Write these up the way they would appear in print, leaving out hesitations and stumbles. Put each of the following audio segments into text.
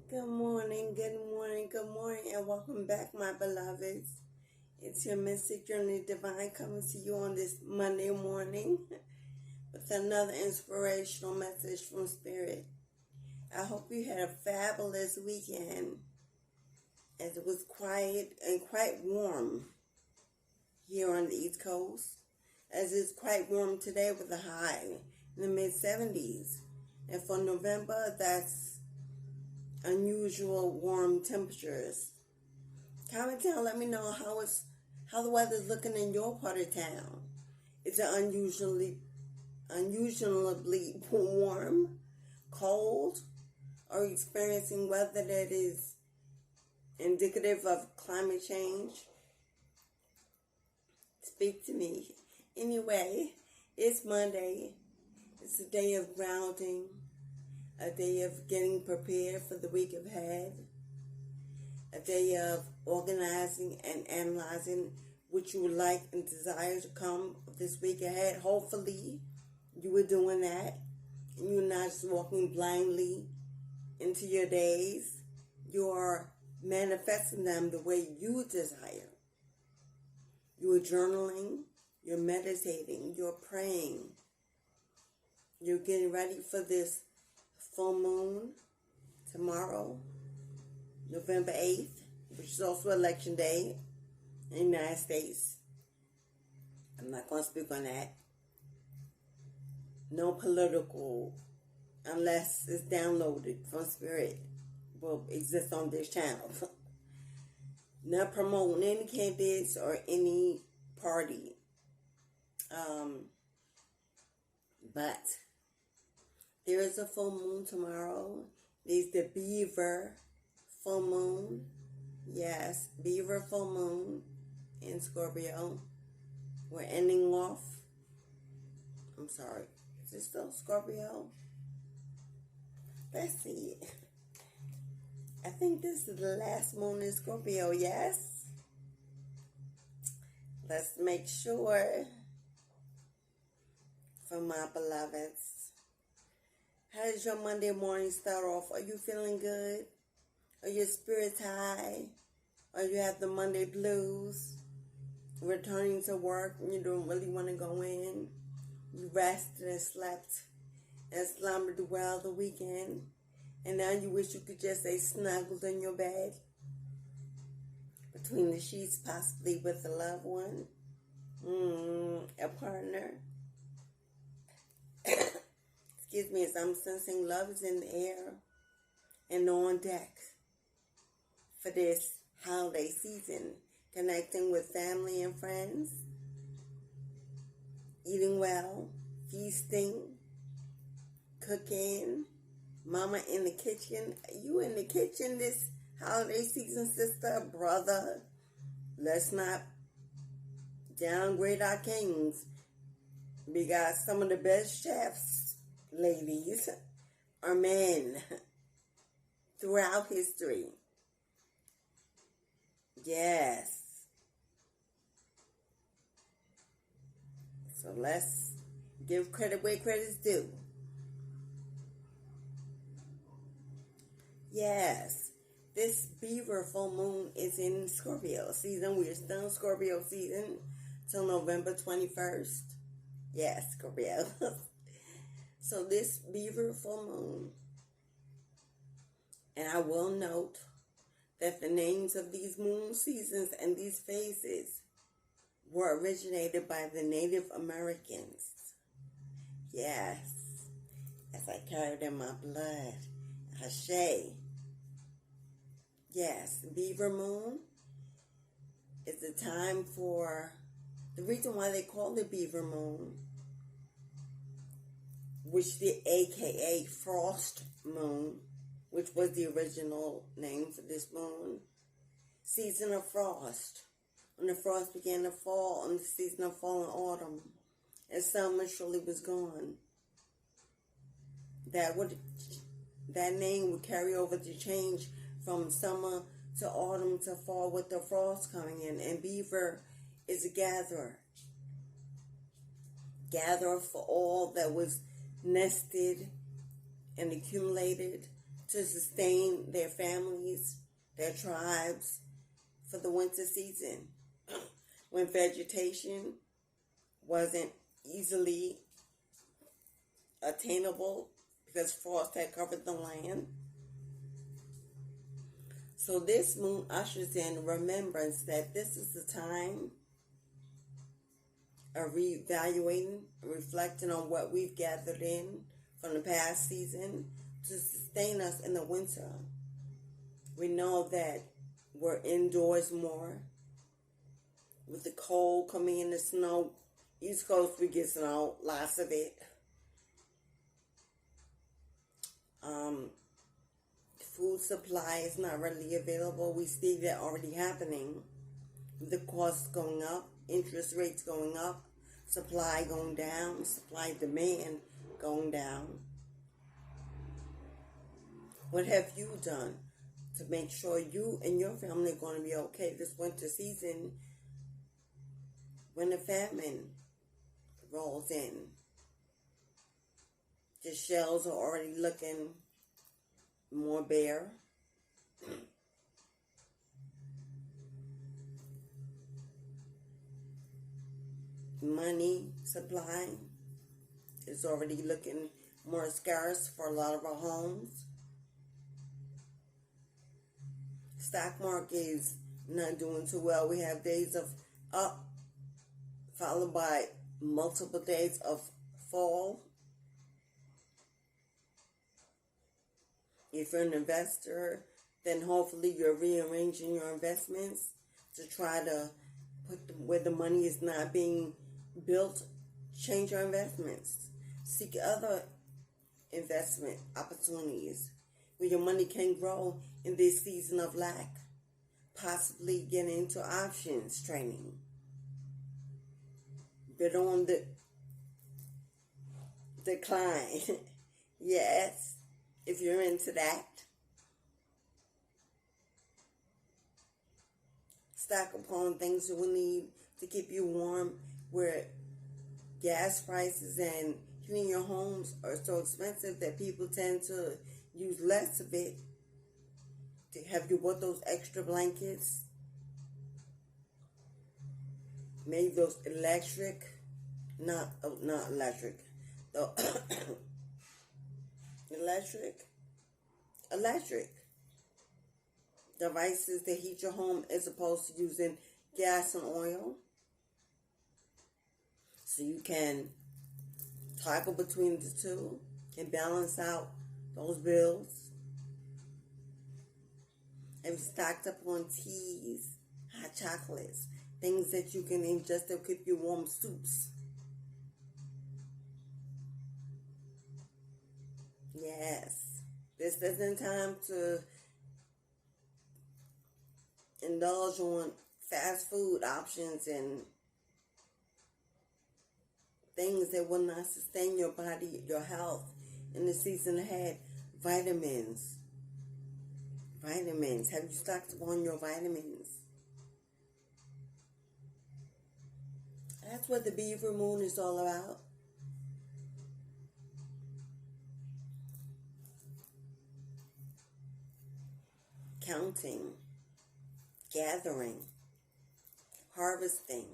Good morning, good morning, good morning, and welcome back, my beloveds. It's your Mystic Journey Divine coming to you on this Monday morning with another inspirational message from Spirit. I hope you had a fabulous weekend as it was quiet and quite warm here on the East Coast, as it's quite warm today with a high in the mid-70s. And for November, that's unusual warm temperatures. Comment down, let me know how the weather's looking in your part of town. Is it unusually warm, cold, or experiencing weather that is indicative of climate change? Speak to me. Anyway, it's Monday. It's a day of grounding, a day of getting prepared for the week ahead, a day of organizing and analyzing what you would like and desire to come this week ahead. Hopefully, you were doing that, and you're not just walking blindly into your days. You are manifesting them the way you desire. You are journaling, you're meditating, you're praying, you're getting ready for this full moon tomorrow, November 8th, which is also election day in the United States. I'm not going to speak on that. No political, unless it's downloaded from Spirit, will exist on this channel. Not promoting any candidates or any party. But there is a full moon tomorrow. There's the Beaver full moon. Yes, Beaver full moon in Scorpio. We're ending off. I'm sorry. Is it still Scorpio? Let's see. I think this is the last moon in Scorpio, yes? Let's make sure for my beloveds. How does your Monday morning start off? Are you feeling good? Are your spirits high? Or you have the Monday blues? Returning to work and you don't really want to go in? You rested and slept and slumbered well the weekend, and now you wish you could just stay snuggled in your bed between the sheets, possibly with a loved one, a partner. Excuse me, as I'm sensing love is in the air and on deck for this holiday season, connecting with family and friends, eating well, feasting, cooking, mama in the kitchen. You in the kitchen this holiday season, sister, brother? Let's not downgrade our kings. We got some of the best chefs, ladies, are men throughout history. Yes. So let's give credit where credit's due. Yes. This Beaver full moon is in Scorpio season. We're still in Scorpio season till November 21st. Yes, Scorpio. So this Beaver full moon, and I will note that the names of these moon seasons and these phases were originated by the Native Americans. Yes, as I carried in my blood. Ashe. Yes, Beaver moon is the time for, the reason why they call it Beaver moon, which the AKA Frost moon, which was the original name for this moon. Season of frost. When the frost began to fall in the season of fall and autumn, and summer surely was gone. That name would carry over to change from summer to autumn to fall with the frost coming in. And Beaver is a gatherer. Gatherer for all that was nested and accumulated to sustain their families, their tribes for the winter season when vegetation wasn't easily attainable because frost had covered the land. So this moon ushers in remembrance that this is the time of reevaluating, reflecting on what we've gathered in from the past season to sustain us in the winter. We know that we're indoors more. With the cold coming in, the snow, East Coast we get snow, lots of it. Food supply is not readily available. We see that already happening. The costs going up, interest rates going up, supply going down, supply demand going down. What have you done to make sure you and your family are going to be okay this winter season when the famine rolls in? The shelves are already looking more bare. Money supply is already looking more scarce for a lot of our homes. Stock market is not doing too well. We have days of up followed by multiple days of fall. If you're an investor, then hopefully you're rearranging your investments to try to put where the money is not being built. Change your investments. Seek other investment opportunities where your money can grow in this season of lack. Possibly get into options trading. Bid on the decline. Yes, if you're into that. Stock upon things you will need to keep you warm, where gas prices and heating your homes are so expensive that people tend to use less of it. Have you bought those extra blankets? Maybe those electric, not electric, the electric devices that heat your home as opposed to using gas and oil. So you can toggle between the two and balance out those bills. And stocked up on teas, hot chocolates, things that you can ingest to keep you warm, soups. Yes, this isn't time to indulge on fast food options and things that will not sustain your body, your health in the season ahead. Vitamins. Have you stocked on your vitamins? That's what the Beaver moon is all about. Counting, gathering, harvesting,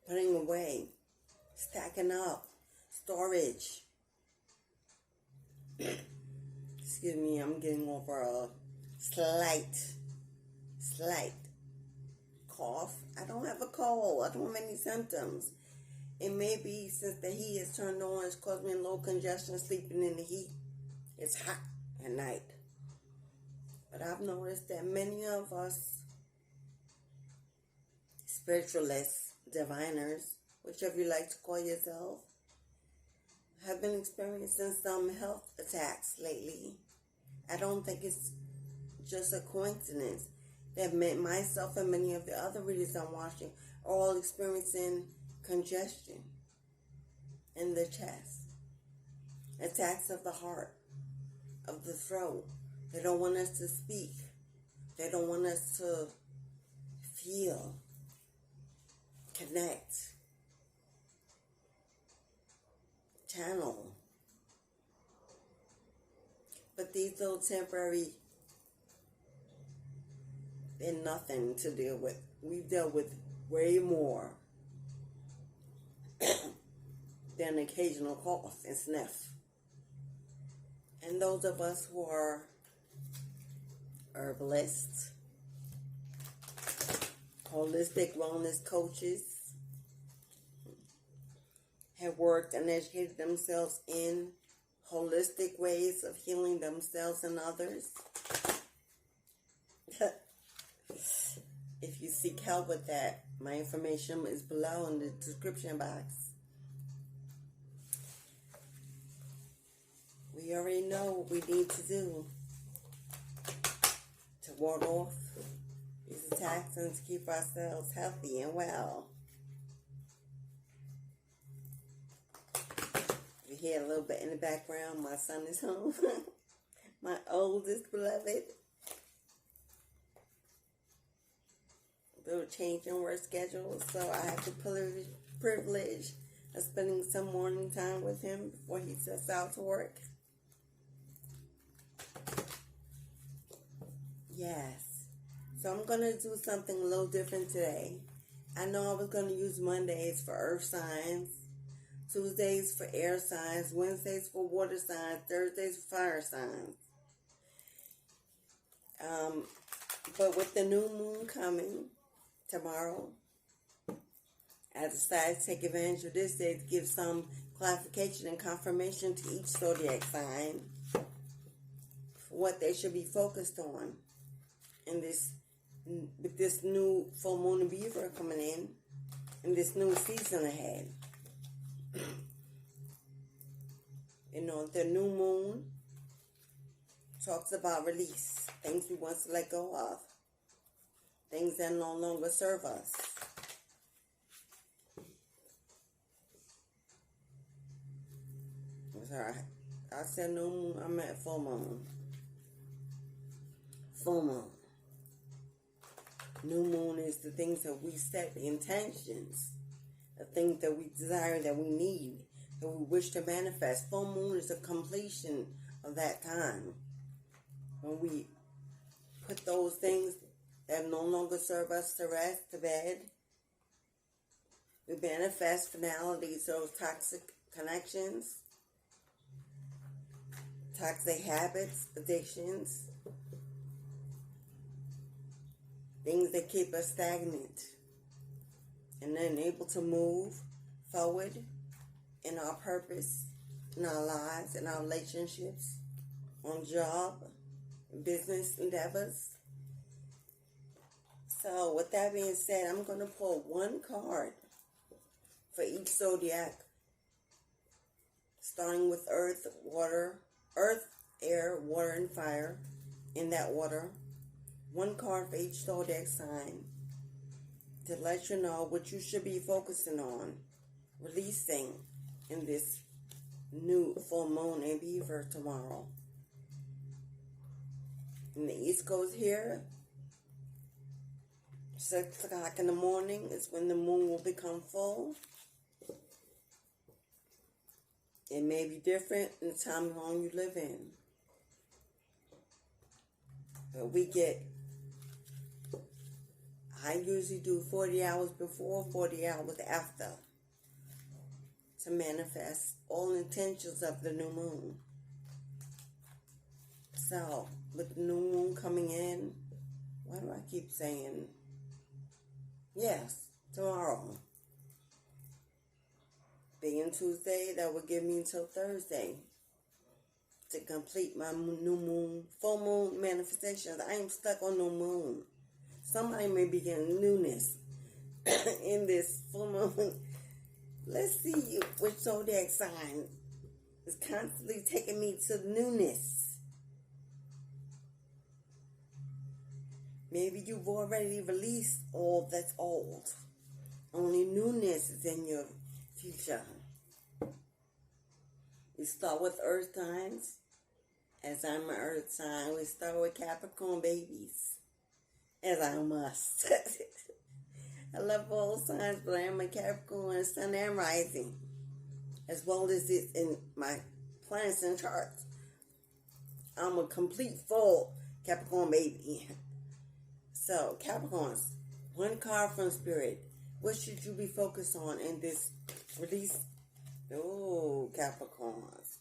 putting away, stacking up, storage. Excuse me, I'm getting over a slight cough. I don't have a cold. I don't have any symptoms. It may be since the heat has turned on, it's caused me a little congestion sleeping in the heat. It's hot at night. But I've noticed that many of us spiritualists, diviners, whichever you like to call yourself, have been experiencing some health attacks lately. I don't think it's just a coincidence that myself and many of the other readers I'm watching are all experiencing congestion in the chest, attacks of the heart, of the throat. They don't want us to speak. They don't want us to feel, connect, channel. But these little temporary, they're nothing to deal with. We've dealt with way more than occasional cough and sniff. And those of us who are herbalists, holistic wellness coaches, have worked and educated themselves in holistic ways of healing themselves and others. If you seek help with that, my information is below in the description box. We already know what we need to do to ward off these attacks and to keep ourselves healthy and well. You hear a little bit in the background, my son is home. My oldest beloved. Little change in work schedule, so I have the privilege of spending some morning time with him before he sets out to work. Yes. So I'm going to do something a little different today. I know I was going to use Mondays for earth signs, Tuesdays for air signs, Wednesdays for water signs, Thursdays for fire signs. But with the new moon coming tomorrow, I decided to take advantage of this day to give some clarification and confirmation to each zodiac sign for what they should be focused on in this, with this new full moon and Beaver coming in this new season ahead. You know, the new moon talks about release, things we want to let go of, things that no longer serve us. I'm sorry, I said new moon, I meant full moon. Full moon. New moon is the things that we set, the intentions, the things that we desire, that we need, that we wish to manifest. Full moon is a completion of that time. When we put those things that no longer serve us to rest, to bed, we manifest finalities, those toxic connections, toxic habits, addictions, things that keep us stagnant and then able to move forward in our purpose, in our lives, in our relationships, on job, business endeavors. So with that being said, I'm going to pull one card for each zodiac, starting with earth, air, water, and fire, in that order. One card for each zodiac sign to let you know what you should be focusing on, releasing in this new full moon in Beaver tomorrow. In the East Coast here, 6 o'clock in the morning is when the moon will become full. It may be different in the time zone you live in. But I usually do 40 hours before, 40 hours after to manifest all intentions of the new moon. So, with the new moon coming in, why do I keep saying, yes, tomorrow. Being Tuesday, that will give me until Thursday to complete my new moon, full moon manifestations. I am stuck on new moon. Somebody may be getting newness in this full moon. Let's see which zodiac sign is constantly taking me to newness. Maybe you've already released all that's old. Only newness is in your future. We start with earth signs. As I'm an earth sign, we start with Capricorn babies. As I must. I love all signs, but I am a Capricorn sun and rising, as well as it's in my planets and charts. I'm a complete full Capricorn baby. So, Capricorns, one card from Spirit. What should you be focused on in this release? Oh, Capricorns.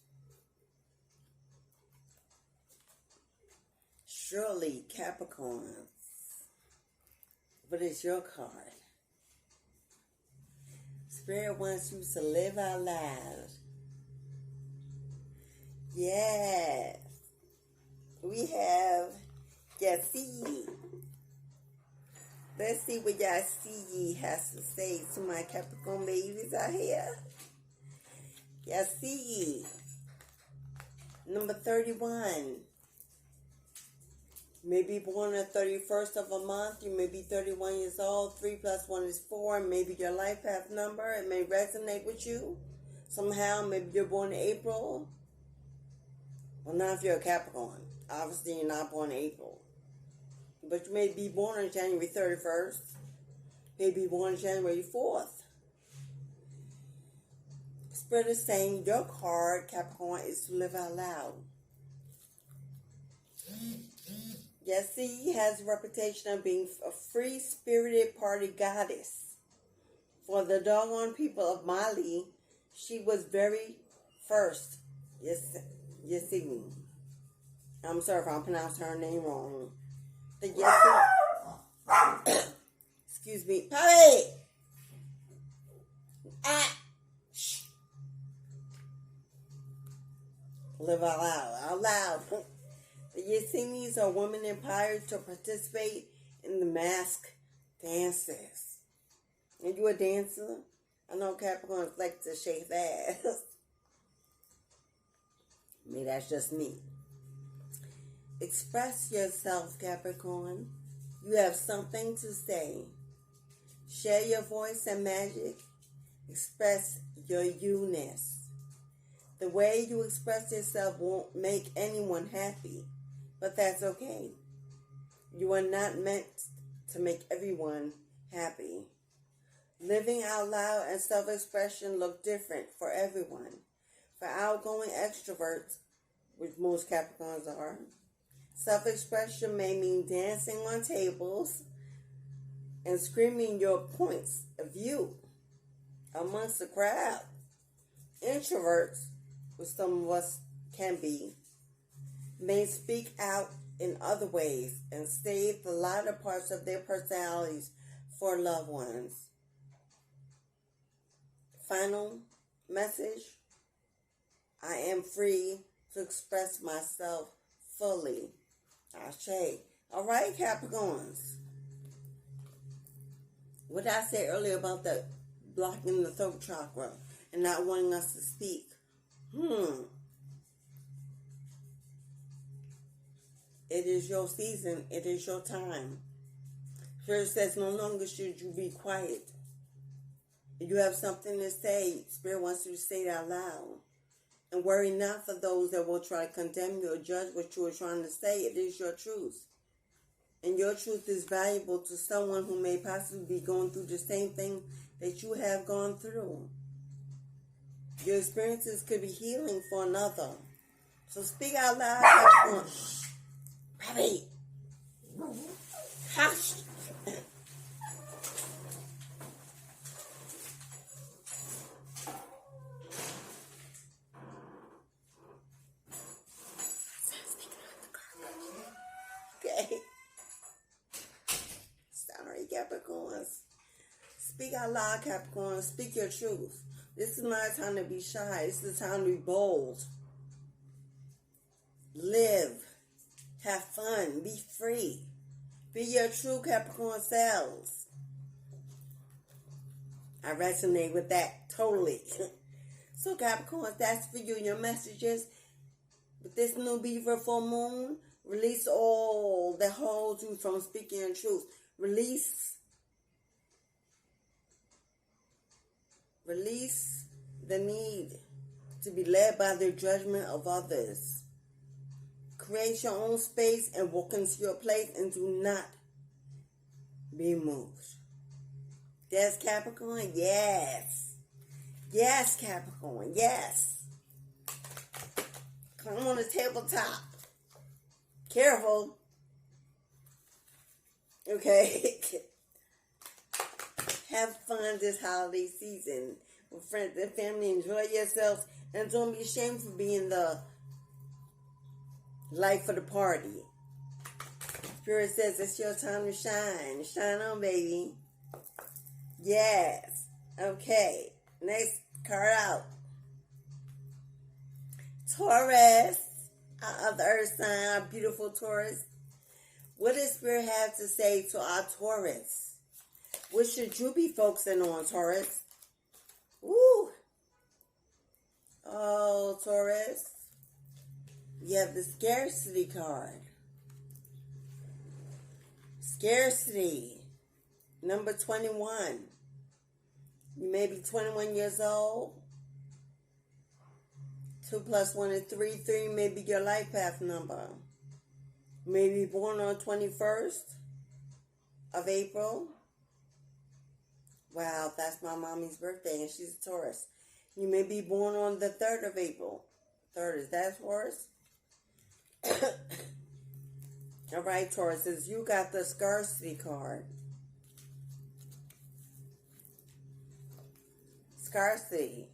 Surely, Capricorns. What is your card? Spirit wants you to live out loud. Yes. We have Yasi. Let's see what Yasi has to say to my Capricorn babies out here. Yasi. Number 31. You may be born on the 31st of a month. You may be 31 years old. 3 plus 1 is 4. Maybe your life path number. It may resonate with you somehow. Maybe you're born in April. Well, not if you're a Capricorn. Obviously, you're not born in April. But you may be born on January 31st. You may be born on January 4th. Spirit is saying your card, Capricorn, is to live out loud. Yes, she has a reputation of being a free-spirited party goddess. For the doggone people of Mali, she was very first. Yes, I'm sorry if I pronounced her name wrong. The excuse me, Polly. Live out loud. The Yassinis are women empowered to participate in the mask dances. Are you a dancer? I know Capricorns like to shake their ass. Maybe that's just me. Express yourself, Capricorn. You have something to say. Share your voice and magic. Express your you-ness. The way you express yourself won't make anyone happy, but that's okay. You are not meant to make everyone happy. Living out loud and self-expression look different for everyone. For outgoing extroverts, which most Capricorns are, self-expression may mean dancing on tables and screaming your points of view amongst the crowd. Introverts, which some of us can be, may speak out in other ways and save the lighter parts of their personalities for loved ones. Final message: I am free to express myself fully. Ashe. All right, Capricorns. What did I say earlier about the blocking the throat chakra and not wanting us to speak? It is your season. It is your time. Spirit says no longer should you be quiet. If you have something to say, Spirit wants you to say it out loud. And worry not for those that will try to condemn you or judge what you are trying to say. It is your truth. And your truth is valuable to someone who may possibly be going through the same thing that you have gone through. Your experiences could be healing for another. So speak out loud. Rabbit. Hush. Okay. Sorry, Capricorns. Speak out loud, Capricorns. Speak your truth. This is not a time to be shy. This is a time to be bold. Live. Have fun. Be free. Be your true Capricorn selves. I resonate with that totally. So Capricorns, that's for you. Your messages with this new Beaver full moon. Release all that holds you from speaking your truth. Release the need to be led by the judgment of others. Create your own space and walk into your place and do not be moved. Yes, Capricorn? Yes. Yes, Capricorn. Yes. Come on the tabletop. Careful. Okay. Have fun this holiday season with friends and family. Enjoy yourselves. And don't be ashamed for being the life of the party. Spirit says it's your time to shine. Shine on, baby. Yes. Okay. Next card out. Taurus. Our other earth sign, our beautiful Taurus. What does Spirit have to say to our Taurus? What should you be focusing on, Taurus? Woo! Oh, Taurus. You have the scarcity card. Scarcity. Number 21. You may be 21 years old. 2 plus 1 is 3. 3 may be your life path number. You may be born on 21st of April. Wow, that's my mommy's birthday, and she's a Taurus. You may be born on the 3rd of April. 3rd, is that Taurus? All right, Tauruses, you got the scarcity card. Scarcity.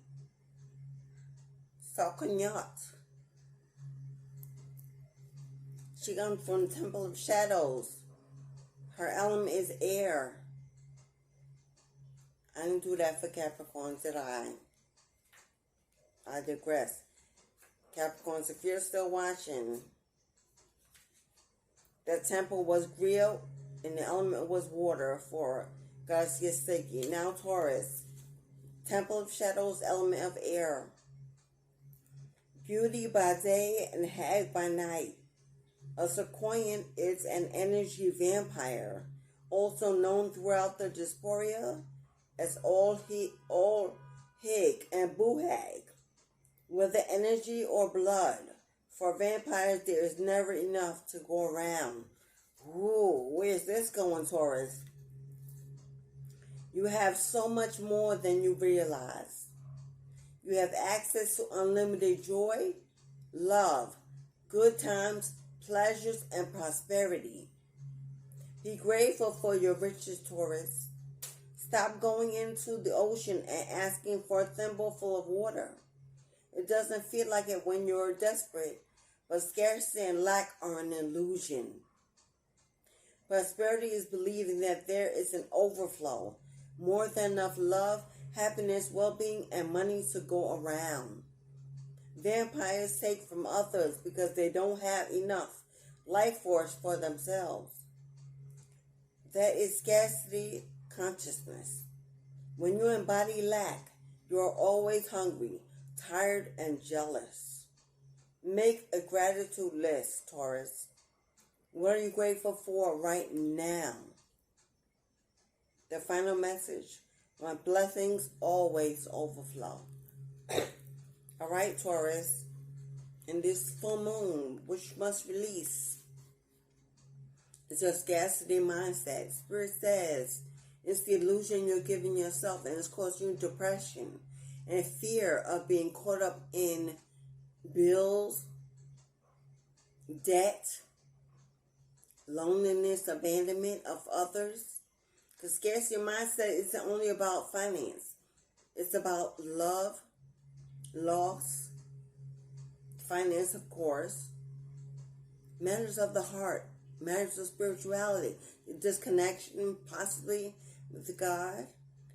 Salkanyat. She comes from the Temple of Shadows. Her element is air. I didn't do that for Capricorns, did I? I digress. Capricorns, if you're still watching, the temple was grilled and the element was water for Garcia Seki. Now Taurus, Temple of Shadows, element of air. Beauty by day and hag by night. A sequoian is an energy vampire, also known throughout the diaspora as all hig and buhag, whether energy or blood. For vampires, there is never enough to go around. Ooh, where's this going, Taurus? You have so much more than you realize. You have access to unlimited joy, love, good times, pleasures, and prosperity. Be grateful for your riches, Taurus. Stop going into the ocean and asking for a thimble full of water. It doesn't feel like it when you're desperate, but scarcity and lack are an illusion. Prosperity is believing that there is an overflow, more than enough love, happiness, well-being, and money to go around. Vampires take from others because they don't have enough life force for themselves. That is scarcity consciousness. When you embody lack, you are always hungry, tired, and jealous. Make a gratitude list, Taurus. What are you grateful for right now? The final message: my blessings always overflow. All right, Taurus. In this full moon, which must release, it's your scarcity mindset. Spirit says it's the illusion you're giving yourself, and it's causing you depression and fear of being caught up in bills, debt, loneliness, abandonment of others. Because scarcity mindset isn't only about finance. It's about love, loss, finance, of course, matters of the heart, matters of spirituality, disconnection possibly with God.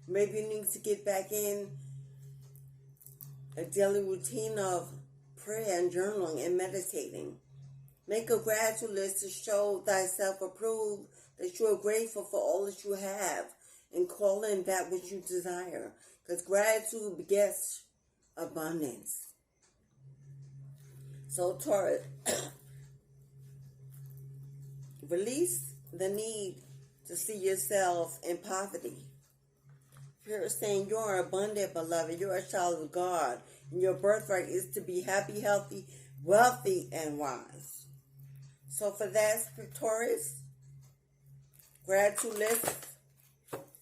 Maybe you need to get back in a daily routine of prayer and journaling and meditating. Make a gratitude list to show thyself approved that you are grateful for all that you have, and call in that which you desire. Because gratitude begets abundance. So Taurus, release the need to see yourself in poverty. You're saying you're abundant, beloved. You're a child of God. And your birthright is to be happy, healthy, wealthy, and wise. So for that, Taurus, gratitude list.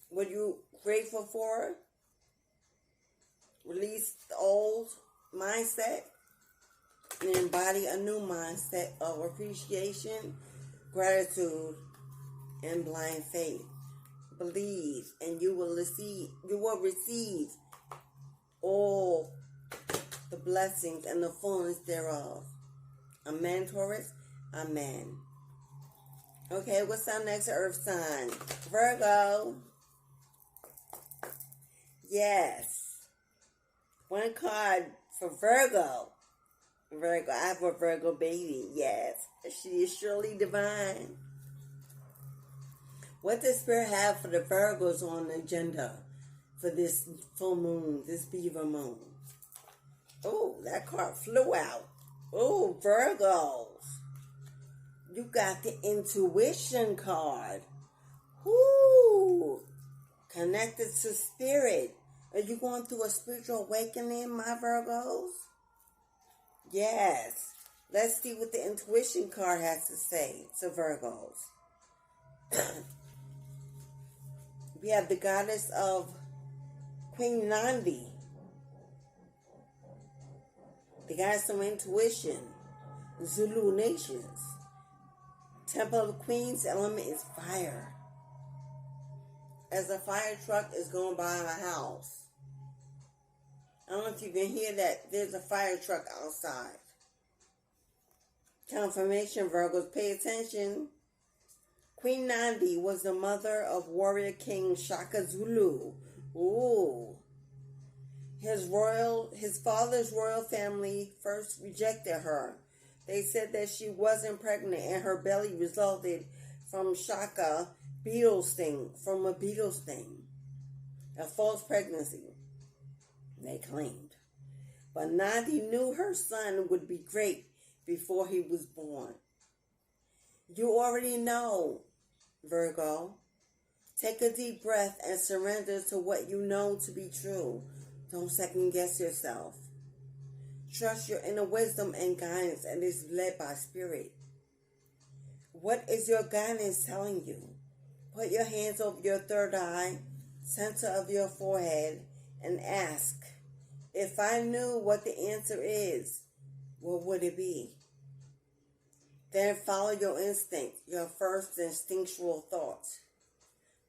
What you grateful for? Release the old mindset. and embody a new mindset of appreciation, gratitude, and blind faith. Believe, and you will receive all the blessings and the fullness thereof. Amen, Taurus. Amen. Okay, what's our next earth sign? Virgo. Yes. One card for Virgo. Virgo. I have a Virgo baby. Yes. She is surely divine. What does Spirit have for the Virgos on the agenda for this full moon, this Beaver moon? Oh, that card flew out. Oh, Virgos. You got the intuition card. Woo! Connected to spirit. Are you going through a spiritual awakening, my Virgos? Yes. Let's see what the intuition card has to say to Virgos. We have the goddess of Queen Nandi. The goddess of intuition. Zulu nations. Temple of Queen's element is fire. As a fire truck is going by my house. I don't know if you can hear that. There's a fire truck outside. Confirmation, Virgos, pay attention. Queen Nandi was the mother of warrior king Shaka Zulu. Ooh. His father's royal family first rejected her. They said that she wasn't pregnant and her belly resulted from a beetle sting, a false pregnancy, they claimed. But Nandi knew her son would be great before he was born. You already know, Virgo. Take a deep breath and surrender to what you know to be true. Don't second guess yourself. Trust your inner wisdom and guidance, and is led by spirit. What is your guidance telling you? Put your hands over your third eye, center of your forehead, and ask, if I knew what the answer is, what would it be? Then follow your instinct, your first instinctual thoughts.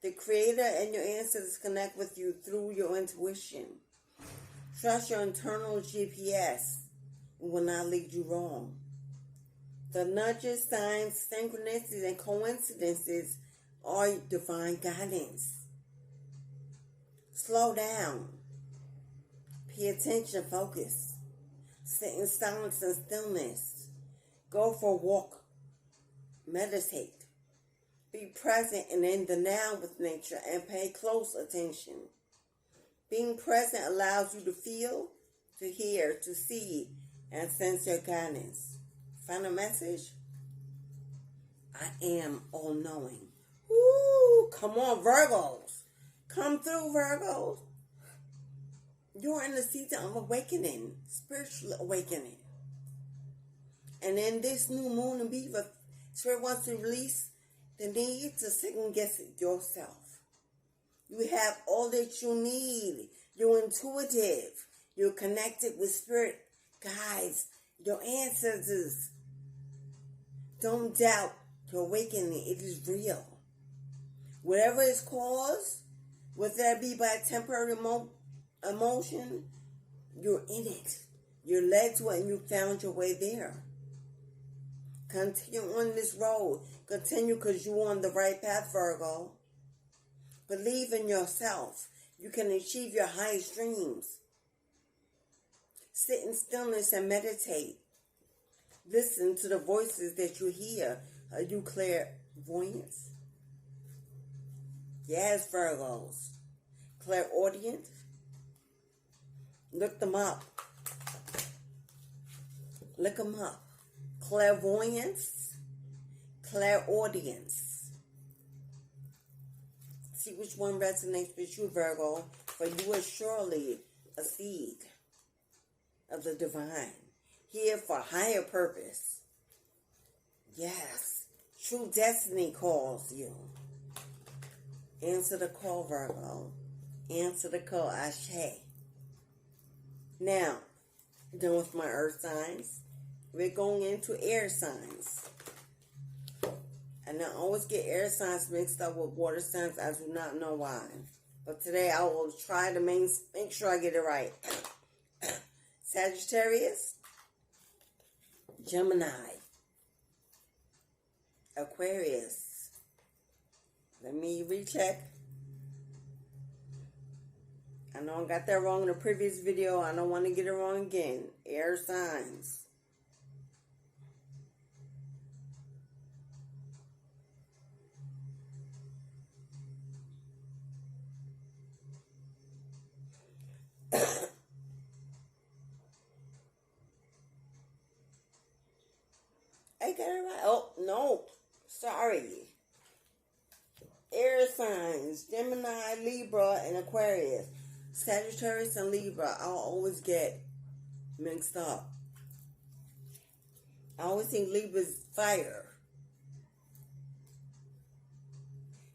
The Creator and your ancestors connect with you through your intuition. Trust your internal GPS. It will not lead you wrong. The nudges, signs, synchronicities, and coincidences are divine guidance. Slow down. Pay attention, focus. Sit in silence and stillness. Go for a walk. Meditate. Be present and in the now with nature and pay close attention. Being present allows you to feel, to hear, to see, and sense your guidance. Final message? I am all-knowing. Woo! Come on, Virgos. Come through, Virgos. You're in the season of awakening, spiritual awakening. And in this new moon in Beaver, Spirit wants to release the need to second guess yourself. You have all that you need. You're intuitive. You're connected with spirit guides, your ancestors. Don't doubt your awakening. It is real. Whatever is caused, whether that be by a temporary emotion, you're in it. You're led to it and you found your way there. Continue on this road. Continue because you're on the right path, Virgo. Believe in yourself. You can achieve your highest dreams. Sit in stillness and meditate. Listen to the voices that you hear. Are you clairvoyant? Yes, Virgos. Clairaudient? Look them up. Look them up. Clairvoyance, clairaudience. See which one resonates with you, Virgo, for you are surely a seed of the divine, here for higher purpose. Yes, true destiny calls you. Answer the call, Virgo. Answer the call, Ashe. Now, done with my earth signs. we're going into air signs. And I always get air signs mixed up with water signs. I do not know why. But today I will try to make sure I get it right. Sagittarius, Gemini, Aquarius. Let me recheck. I know I got that wrong in the previous video. I don't want to get it wrong again. Air signs. I got it right. Oh, no. Sorry. Air signs. Gemini, Libra, and Aquarius. Sagittarius and Libra, I'll always get mixed up. I always think Libra's fire.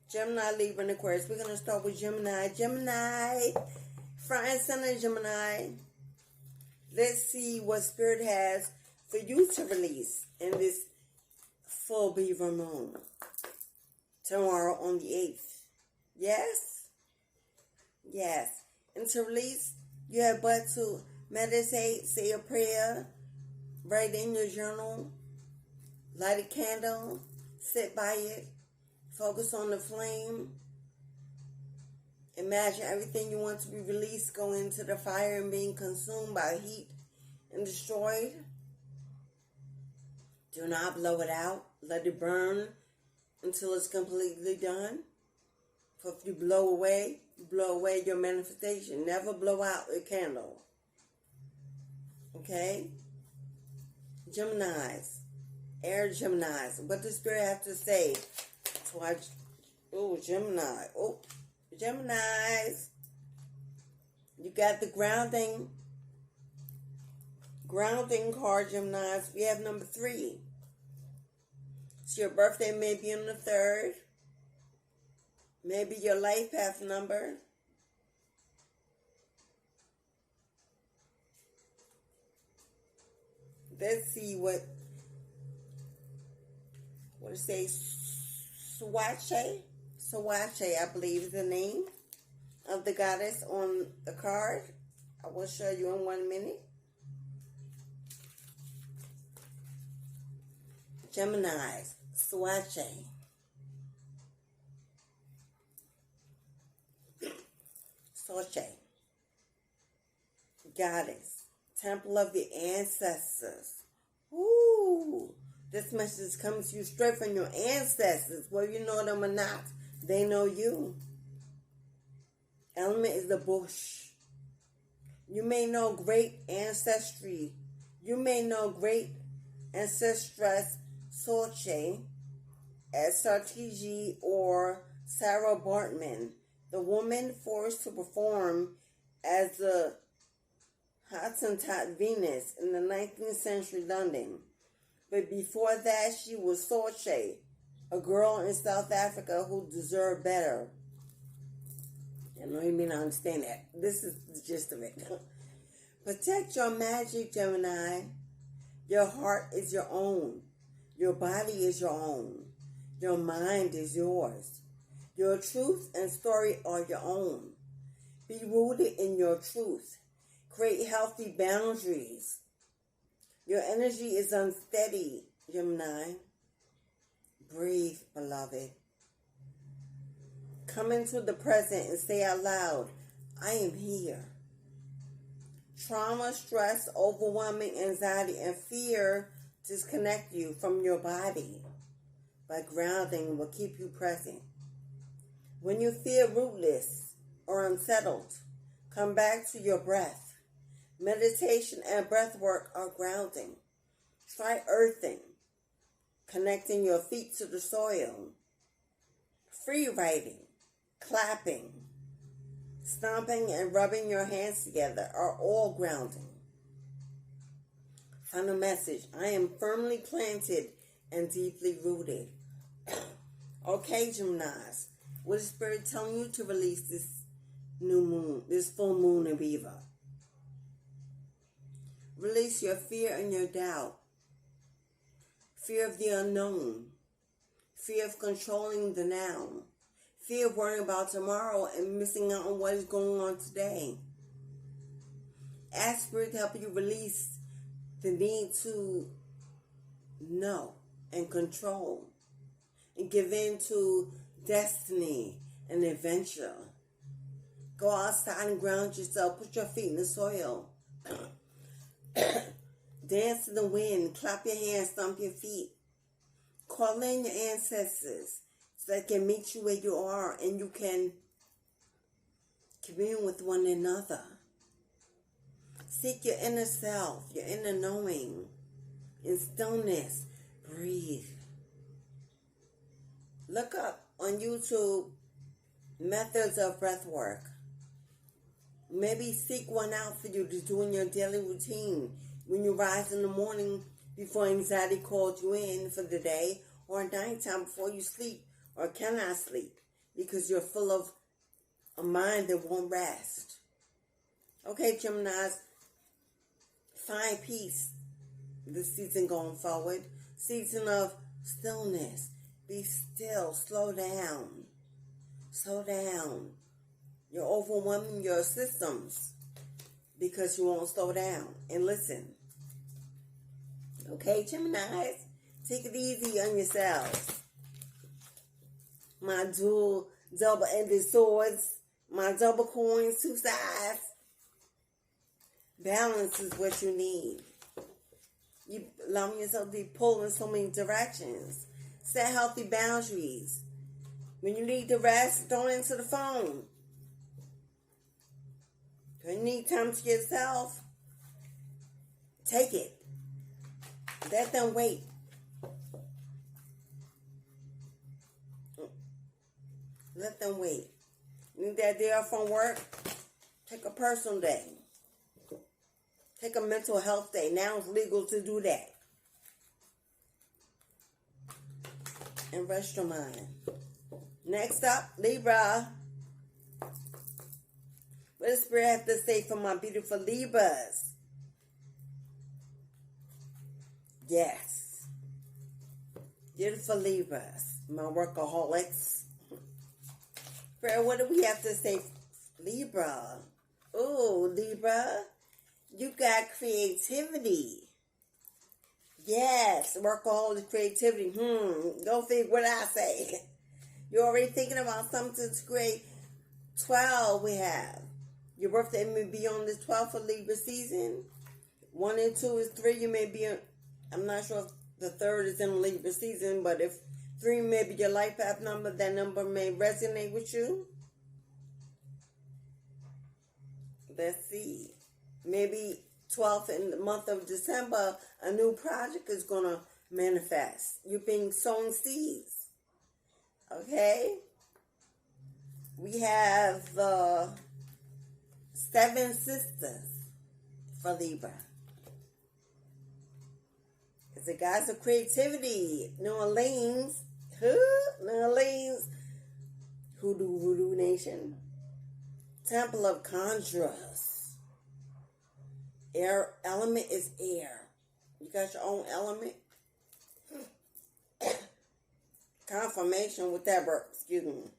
Gemini, Libra, and Aquarius. We're going to start with Gemini. Gemini. Friday, Sunday, Gemini. Let's see what Spirit has for you to release in this full Beaver moon. Tomorrow on the 8th. Yes? Yes. And to release, you have but to meditate, say a prayer, write in your journal, light a candle, sit by it, focus on the flame. Imagine everything you want to be released going into the fire and being consumed by heat and destroyed. Do not blow it out. Let it burn until it's completely done. For if you blow away your manifestation. Never blow out a candle. Okay? Geminis. Air Geminis. What does Spirit have to say? Gemini. Oh, Geminis. You got the grounding card, Geminis. We have number 3. So your birthday may be on the 3rd. Maybe your life path number. Let's see what it says. Sawache, I believe is the name of the goddess on the card. I will show you in 1 minute. Geminis, Sawache. Soche, goddess, temple of the ancestors. Ooh, this message comes to you straight from your ancestors. Whether you know them or not, they know you. Element is the bush. You may know great ancestry. You may know great ancestress Soche as Sartiji or Sarah Bartman, the woman forced to perform as the Hottentot Venus in the 19th century London. But before that, she was Soche, a girl in South Africa who deserved better. I know you may not understand that. This is the gist of it. Protect your magic, Gemini. Your heart is your own. Your body is your own. Your mind is yours. Your truth and story are your own. Be rooted in your truth. Create healthy boundaries. Your energy is unsteady, Gemini. Breathe, beloved. Come into the present and say out loud, I am here. Trauma, stress, overwhelming anxiety, and fear disconnect you from your body. But grounding will keep you present. When you feel rootless or unsettled, come back to your breath. Meditation and breath work are grounding. Try earthing, connecting your feet to the soil. Free writing, clapping, stomping, and rubbing your hands together are all grounding. Final message, I am firmly planted and deeply rooted. Okay, Geminis, what is Spirit telling you to release this new moon, this full moon in Beaver? Release your fear and your doubt. fear of the unknown, fear of controlling the now, fear of worrying about tomorrow and missing out on what is going on today. Ask Spirit to help you release the need to know and control and give in to destiny and adventure. Go outside and ground yourself. Put your feet in the soil. Dance in the wind. Clap your hands. Stomp your feet. Call in your ancestors so they can meet you where you are and you can commune with one another. Seek your inner self, your inner knowing. In stillness, breathe. Look up on YouTube methods of breath work. Maybe seek one out for you to do in your daily routine when you rise in the morning before anxiety calls you in for the day, or at nighttime before you sleep or cannot sleep because you're full of a mind that won't rest. Okay, Geminis, find peace this season going forward. Season of stillness. Be still. Slow down. Slow down. You're overwhelming your systems because you won't slow down and listen. Okay, Geminis, take it easy on yourselves. My double-ended swords, my double coins, two sides. Balance is what you need. You allowing yourself to be pulled in so many directions. Set healthy boundaries. When you need to rest, don't answer the phone. When you need time to yourself, take it. Let them wait. Let them wait. You need that day off from work? Take a personal day. Take a mental health day. Now it's legal to do that. And rest your mind. Next up, Libra. What does Spirit have to say for my beautiful Libras? Yes. Beautiful Libras. My workaholics. Spirit, what do we have to say? Libra. Oh, Libra. You got creativity. Yes, workaholic creativity. Go figure what I say. You're already thinking about something to create. 12 we have. Your birthday may be on the 12th for Libra season. 1 and 2 is 3. You may be, I'm not sure if the 3rd is in Libra season, but if 3 may be your life path number, that number may resonate with you. Let's see. Maybe 12th in the month of December, a new project is going to manifest. You've been sowing seeds. Okay? We have the 7 sisters for Libra. It's the guys of creativity. New Orleans. New Orleans. Hoodoo Voodoo Nation. Temple of Conjurers. Air element is air. You got your own element. Confirmation, whatever. Excuse me.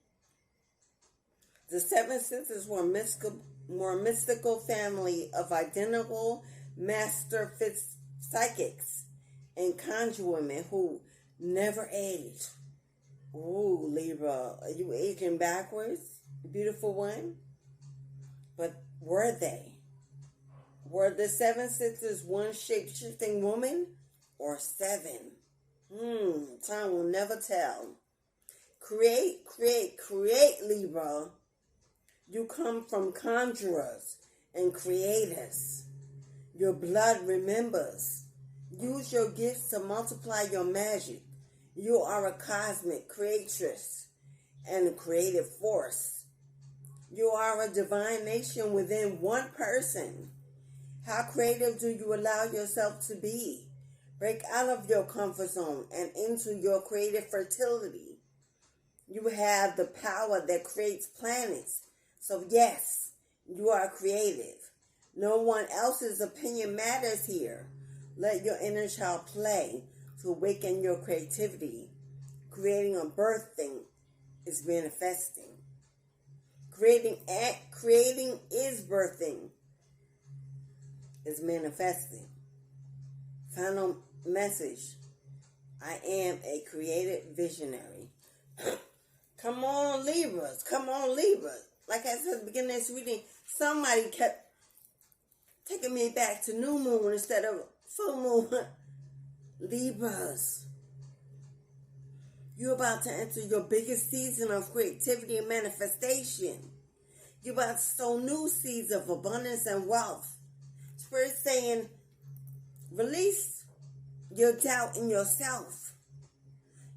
The 7 sisters were a mystical family of identical master psychics and conjure women who never aged. Ooh, Libra, are you aging backwards? Beautiful one. But were they? Were the 7 sisters one shape-shifting woman or 7? Time will never tell. Create, Libra. You come from conjurers and creators. Your blood remembers. Use your gifts to multiply your magic. You are a cosmic creatress and a creative force. You are a divine nation within one person. How creative do you allow yourself to be? Break out of your comfort zone and into your creative fertility. You have the power that creates planets. So yes, you are creative. No one else's opinion matters here. Let your inner child play. to awaken your creativity. Creating or birthing is manifesting. Creating is birthing, is manifesting. Final message. I am a creative visionary. Come on, Libras. Come on, Libras. Like I said at the beginning of this reading, somebody kept taking me back to new moon instead of full moon. Libras. You're about to enter your biggest season of creativity and manifestation. You're about to sow new seeds of abundance and wealth. Spirit saying, release your doubt in yourself.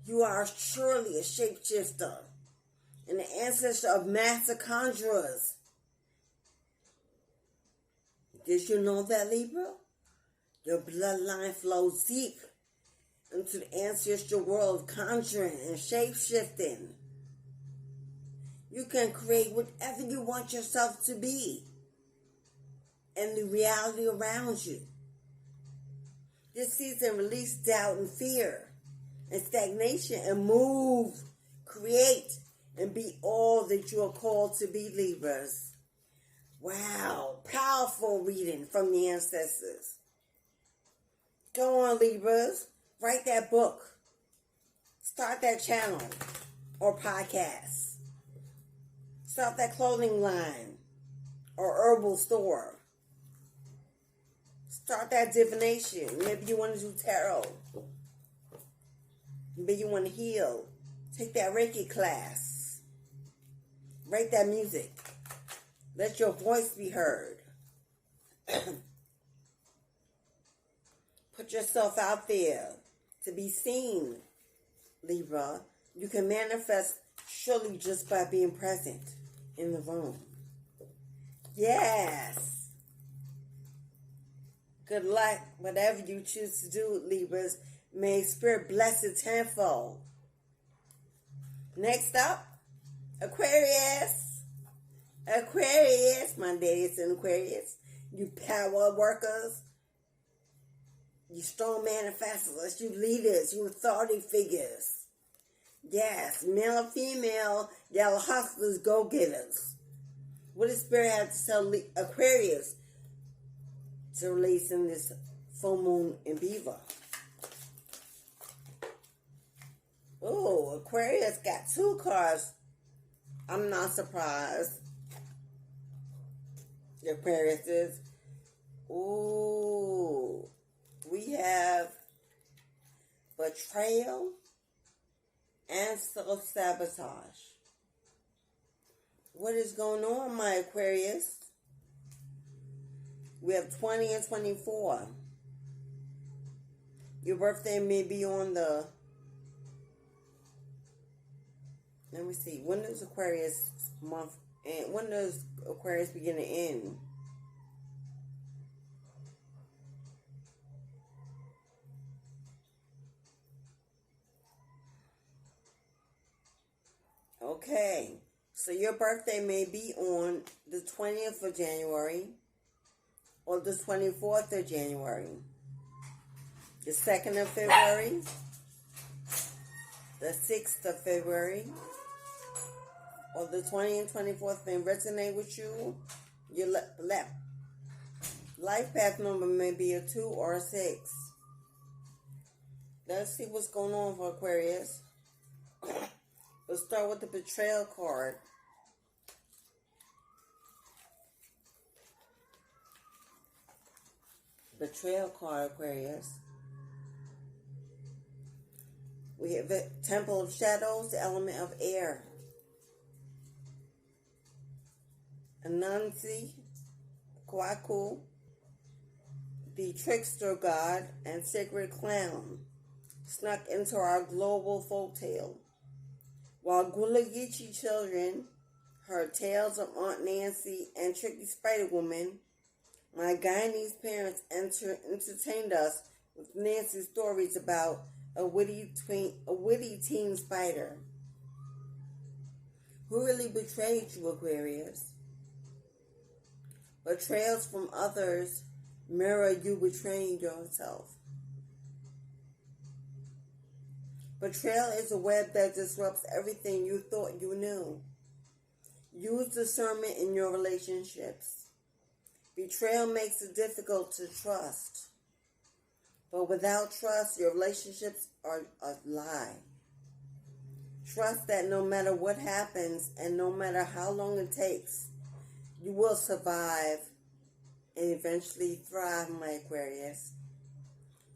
You are surely a shapeshifter and the ancestor of master conjurers. Did you know that, Libra? Your bloodline flows deep into the ancestral world of conjuring and shape-shifting. You can create whatever you want yourself to be and the reality around you. This season, release doubt and fear and stagnation and move, create, and be all that you are called to be, Libras. Wow, powerful reading from the ancestors. Go on, Libras. Write that book. Start that channel or podcast. Start that clothing line or herbal store. Start that divination. Maybe you want to do tarot. Maybe you want to heal. Take that Reiki class. Write that music. Let your voice be heard. Put yourself out there to be seen, Libra. You can manifest surely just by being present in the room. Yes. Good luck, whatever you choose to do, Libras. May Spirit bless it tenfold. Next up, Aquarius. Aquarius, my day is in Aquarius. You power workers. You strong manifestors, you leaders, you authority figures. Yes, male or female, y'all hustlers, go-getters. What does Spirit have to tell Aquarius to release in this full moon in Beaver? Oh, Aquarius got 2 cards. I'm not surprised. The Aquarius is. Ooh. We have betrayal and self-sabotage. What is going on, my Aquarius? We have 20 and 24. Your birthday may be on the... Let me see. When does Aquarius month end? When does Aquarius begin to end? Okay, so your birthday may be on the 20th of January or the 24th of January, the 2nd of February, the 6th of February, or the 20th and 24th may resonate with you. Your life path number may be a 2 or a 6. Let's see what's going on for Aquarius. Let's start with the betrayal card. Betrayal card, Aquarius. We have the Temple of Shadows, the element of air. Anansi, Kwaku, the trickster god and sacred clown, snuck into our global folktale. While Gulagichi children heard tales of Aunt Nancy and Tricky Spider Woman, my Guyanese parents entertained us with Nancy's stories about a witty teen spider. Who really betrayed you, Aquarius? Betrayals from others mirror you betraying yourself. Betrayal is a web that disrupts everything you thought you knew. Use discernment in your relationships. Betrayal makes it difficult to trust. But without trust, your relationships are a lie. Trust that no matter what happens and no matter how long it takes, you will survive and eventually thrive, my Aquarius.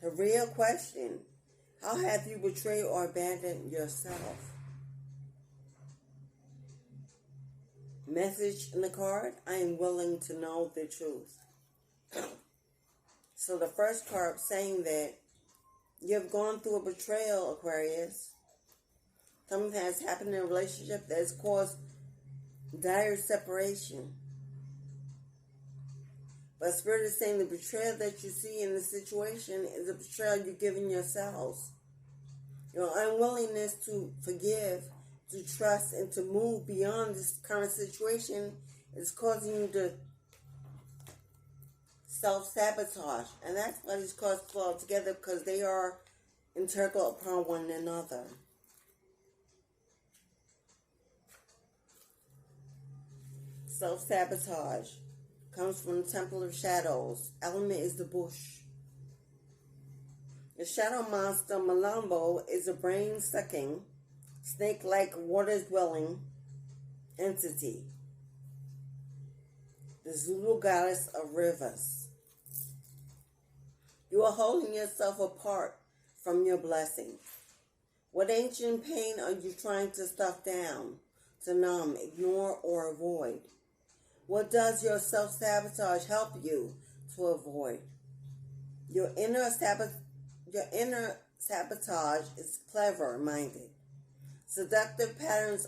The real question, how have you betrayed or abandoned yourself? Message in the card, I am willing to know the truth. So the first card saying that you have gone through a betrayal, Aquarius. Something has happened in a relationship that has caused dire separation. But Spirit is saying the betrayal that you see in the situation is a betrayal you're giving yourselves. Your unwillingness to forgive, to trust, and to move beyond this current situation is causing you to self-sabotage. And that's why these cards fall together, because they are integral upon one another. Self-sabotage comes from the Temple of Shadows. Element is the bush. The shadow monster Malambo is a brain-sucking, snake-like, water-dwelling entity. The Zulu goddess of rivers. You are holding yourself apart from your blessing. What ancient pain are you trying to stuff down, to numb, ignore, or avoid? What does your self-sabotage help you to avoid? Your inner sabotage is clever-minded. Seductive patterns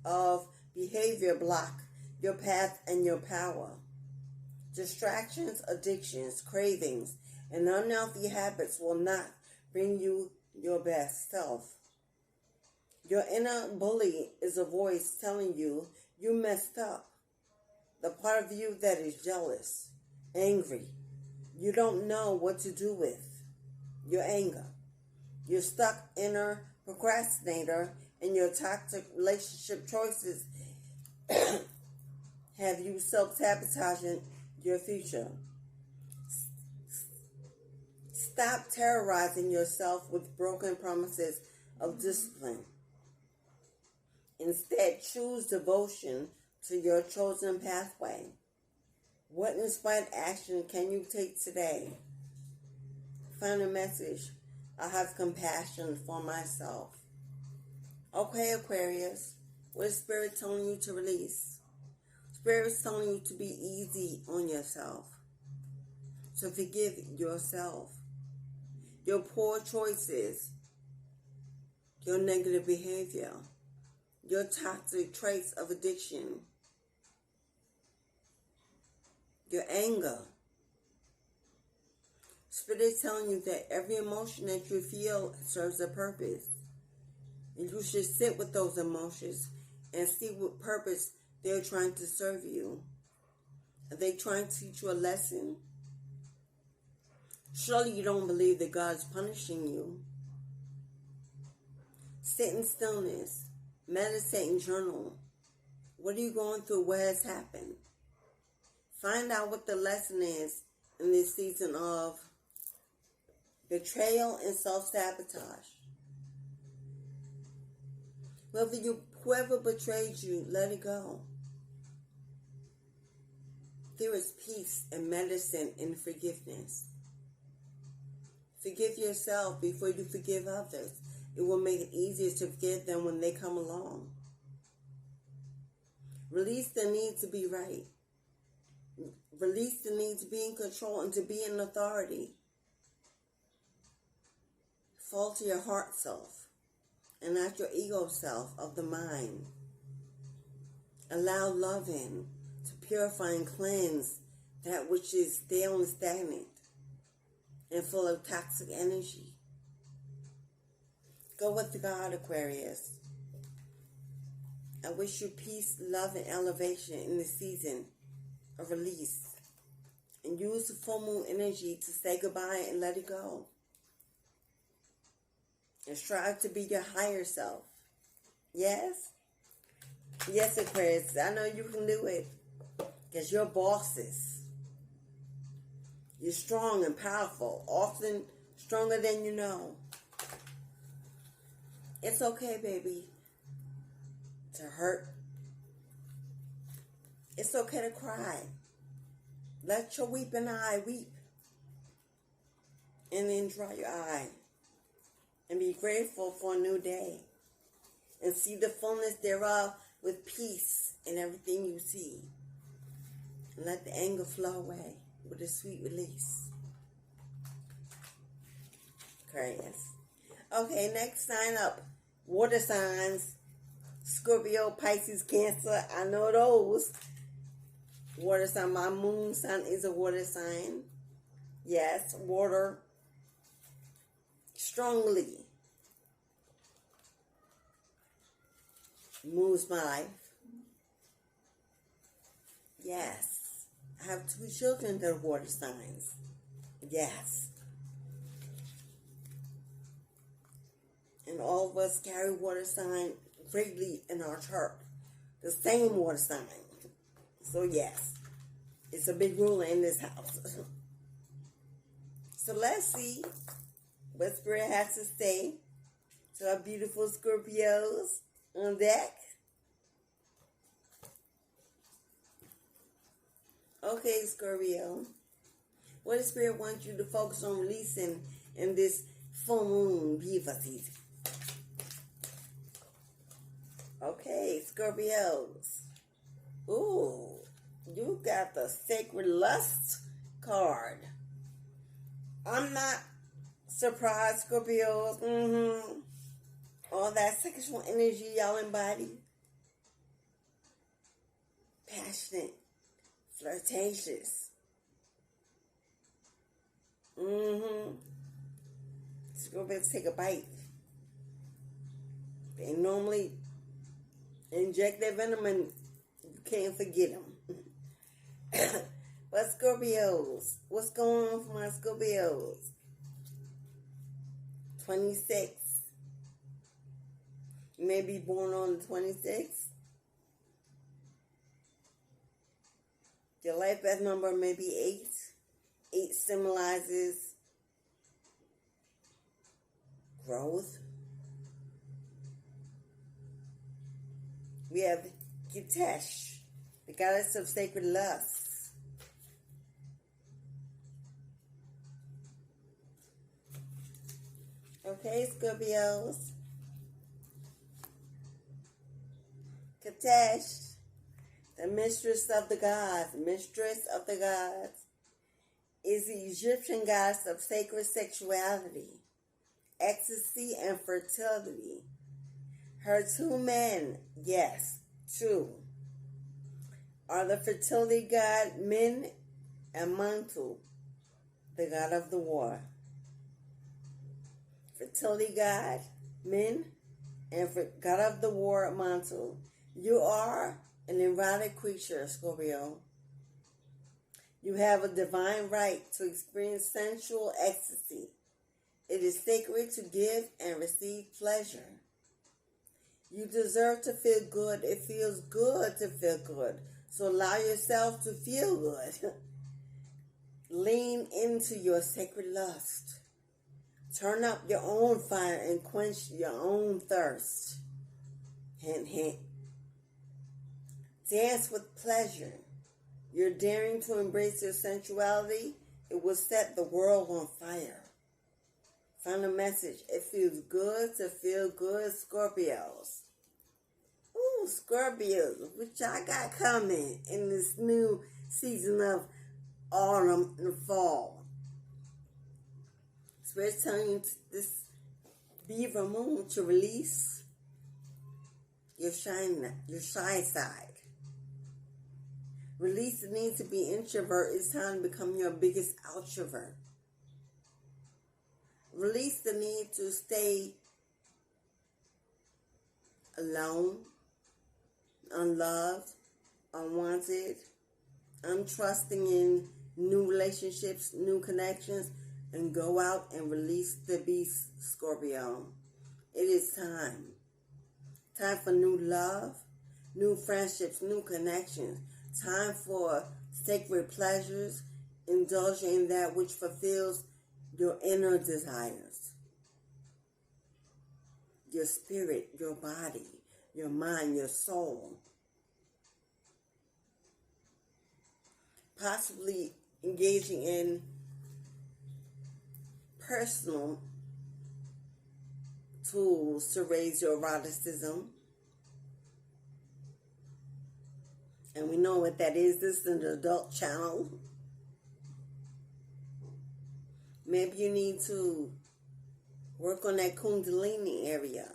of behavior block your path and your power. Distractions, addictions, cravings, and unhealthy habits will not bring you your best self. Your inner bully is a voice telling you you messed up. The part of you that is jealous, angry, you don't know what to do with your anger. Your stuck inner procrastinator and your toxic relationship choices have you self-sabotaging your future. Stop terrorizing yourself with broken promises of discipline. Instead, choose devotion to your chosen pathway. What inspired action can you take today? Final message, I have compassion for myself. Okay, Aquarius, what is Spirit telling you to release? Spirit is telling you to be easy on yourself, to forgive yourself, your poor choices, your negative behavior, your toxic traits of addiction, your anger. Spirit is telling you that every emotion that you feel serves a purpose. And you should sit with those emotions and see what purpose they're trying to serve you. Are they trying to teach you a lesson? Surely you don't believe that God is punishing you. Sit in stillness. Meditate and journal. What are you going through? What has happened? Find out what the lesson is in this season of betrayal and self-sabotage. Whoever betrayed you, let it go. There is peace and medicine in forgiveness. Forgive yourself before you forgive others. It will make it easier to forgive them when they come along. Release the need to be right. Release the need to be in control and to be in authority. Fall to your heart self and not your ego self of the mind. Allow love in to purify and cleanse that which is stale and stagnant and full of toxic energy. Go with God, Aquarius. I wish you peace, love, and elevation in the season of release. And use the full moon energy to say goodbye and let it go. and strive to be your higher self. Yes? Yes, Aquarius. I know you can do it because you're bosses. You're strong and powerful, often stronger than you know. It's okay, baby, to hurt. It's okay to cry. Let your weeping eye weep. And then dry your eye. And be grateful for a new day. And see the fullness thereof with peace in everything you see. And let the anger flow away with a sweet release. Aquarius. Okay, next sign up. Water signs. Scorpio, Pisces, Cancer. I know those. Water sign. My moon sign is a water sign. Yes, water. Strongly moves my life. Yes. I have 2 children that are water signs. Yes. And all of us carry water sign greatly in our chart. The same water sign. So yes, it's a big ruler in this house. So let's see what Spirit has to say to our beautiful Scorpios on deck. Okay, Scorpio. What does Spirit want you to focus on releasing in this full moon Beaver season? Okay, Scorpios. Ooh, you got the Sacred Lust card. I'm not surprised, Scorpios. All that sexual energy y'all embody. Passionate. Flirtatious. Scorpios take a bite. They normally inject their venom and you can't forget them. But Scorpios, what's going on for my Scorpios? 26. You may be born on the 26th. Your life path number may be 8. 8 symbolizes growth. We have Kitesh, the goddess of sacred lust. Okay, Scorpios. Kitesh, the mistress of the gods. Mistress of the gods is the Egyptian goddess of sacred sexuality, ecstasy, and fertility. Her 2 men, yes, 2, are the fertility god Min and Mantu, the god of the war. Fertility god Min and god of the war Mantu. You are an erotic creature, Scorpio. You have a divine right to experience sensual ecstasy. It is sacred to give and receive pleasure. You deserve to feel good. It feels good to feel good. So allow yourself to feel good. Lean into your sacred lust. Turn up your own fire and quench your own thirst. Hint, hint. Dance with pleasure. You're daring to embrace your sensuality. It will set the world on fire. Final message. It feels good to feel good, Scorpios. Ooh, Scorpios, what y'all got coming in this new season of autumn and fall? Spirit's telling you this Beaver moon to release your shy side. Release the need to be introvert. It's time to become your biggest outrovert. Release the need to stay alone, unloved, unwanted, untrusting in new relationships, new connections, and go out and release the beast, Scorpio. It is time. Time for new love, new friendships, new connections. Time for sacred pleasures, indulging in that which fulfills your inner desires. Your spirit, your body, your mind, your soul. Possibly engaging in personal tools to raise your eroticism. And we know what that is. This is an adult channel. Maybe you need to work on that Kundalini area.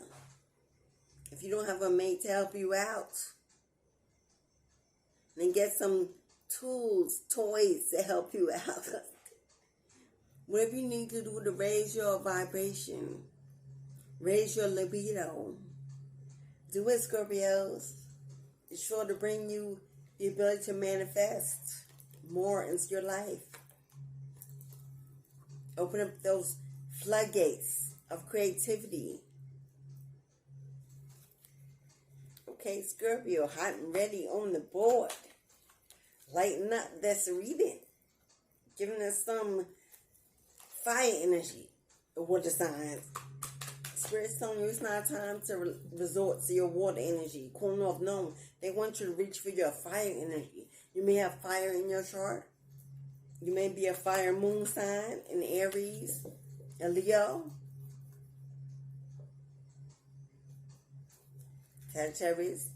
If you don't have a mate to help you out, then get some tools, toys to help you out. Whatever you need to do to raise your vibration, raise your libido, do it, Scorpios. It's sure to bring you the ability to manifest more into your life. Open up those floodgates of creativity. Okay, Scorpio, hot and ready on the board. Lighten up, that's reading. Giving us some fire energy. The water signs. Spirit's telling you it's not time to resort to your water energy. Cooling off. No, they want you to reach for your fire energy. You may have fire in your chart. You may be a fire moon sign in Aries, a Leo, Sagittarius,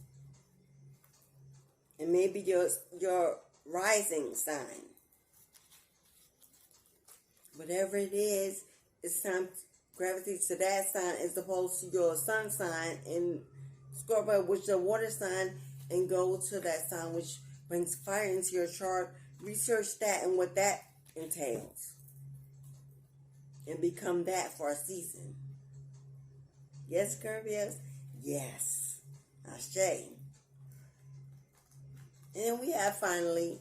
and maybe your rising sign. Whatever it is, it's time to gravitate to that sign as opposed to your sun sign in Scorpio, which is a water sign, and go to that sign which brings fire into your chart. Research that and what that entails. And become that for a season. Yes, Scorpios? Yes. Ashe. And then we have finally,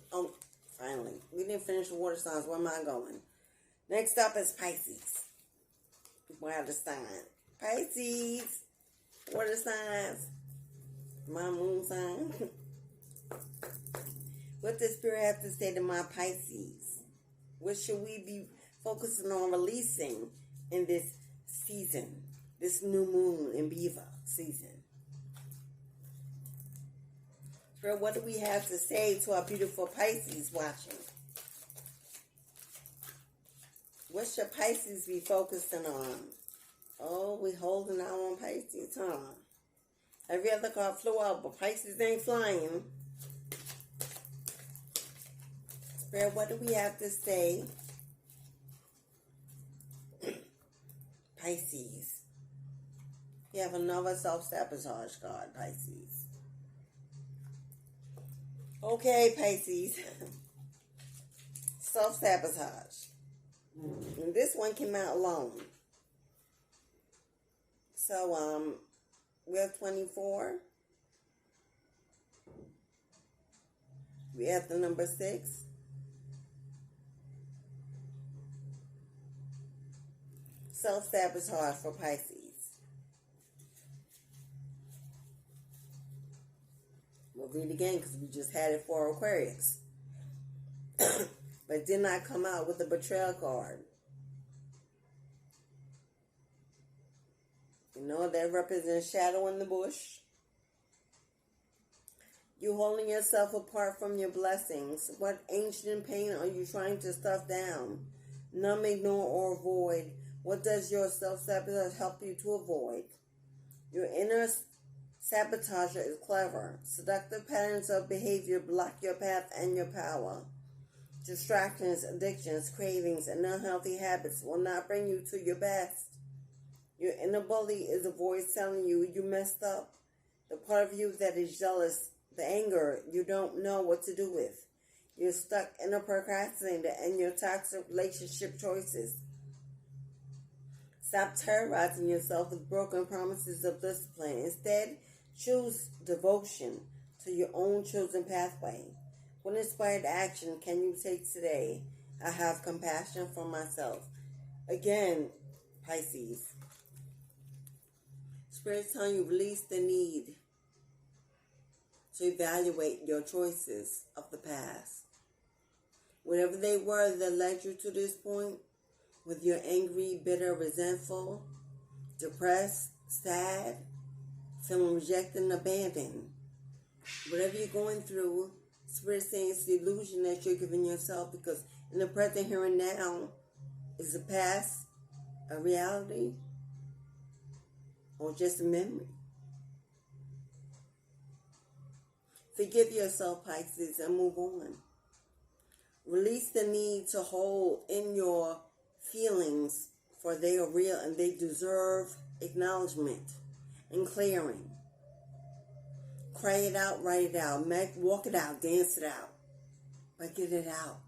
we didn't finish the water signs. Where am I going? Next up is Pisces. We have the sign. Pisces. Water signs. My moon sign. What does Spirit have to say to my Pisces? What should we be focusing on releasing in this season? This new moon in Beaver season. Spirit, what do we have to say to our beautiful Pisces watching? What should Pisces be focusing on? Oh, we holding out on Pisces, huh? Every other card flew out, but Pisces ain't flying. Spirit, what do we have to say? Pisces. You have another self-sabotage card, Pisces. Okay, Pisces. Self-sabotage. And this one came out alone. So, we have 24. We have the number 6. Self-sabotage for Pisces. We'll read again because we just had it for Aquarius. But it did not come out with the betrayal card. You know, that represents shadow in the bush. You holding yourself apart from your blessings. What ancient pain are you trying to stuff down? Numb, ignore, or avoid? What does your self-sabotage help you to avoid? Your inner sabotager is clever. Seductive patterns of behavior block your path and your power. Distractions, addictions, cravings, and unhealthy habits will not bring you to your best. Your inner bully is a voice telling you you messed up. The part of you that is jealous, the anger you don't know what to do with. You're stuck in a procrastinator and your toxic relationship choices. Stop terrorizing yourself with broken promises of discipline. Instead, choose devotion to your own chosen pathway. What inspired action can you take today? I have compassion for myself. Again, Pisces. Spirit's telling you release the need to evaluate your choices of the past. Whatever they were that led you to this point, whether you're angry, bitter, resentful, depressed, sad, feeling rejected and abandoned, whatever you're going through, Spirit's saying it's the illusion that you're giving yourself, because in the present here and now, is the past a reality or just a memory? Forgive yourself, Pisces, and move on. Release the need to hold in your feelings, for they are real and they deserve acknowledgement and clearing. Cry it out, write it out, walk it out, dance it out, but get it out.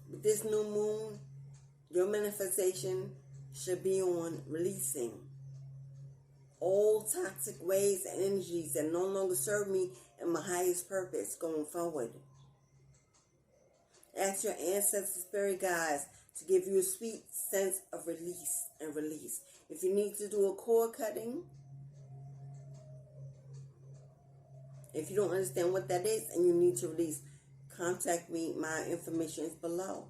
With this new moon, your manifestation should be on releasing old toxic ways and energies that no longer serve me and my highest purpose going forward. Ask your ancestors, spirit guides, to give you a sweet sense of release and release. If you need to do a cord cutting, if you don't understand what that is and you need to release, contact me. My information is below.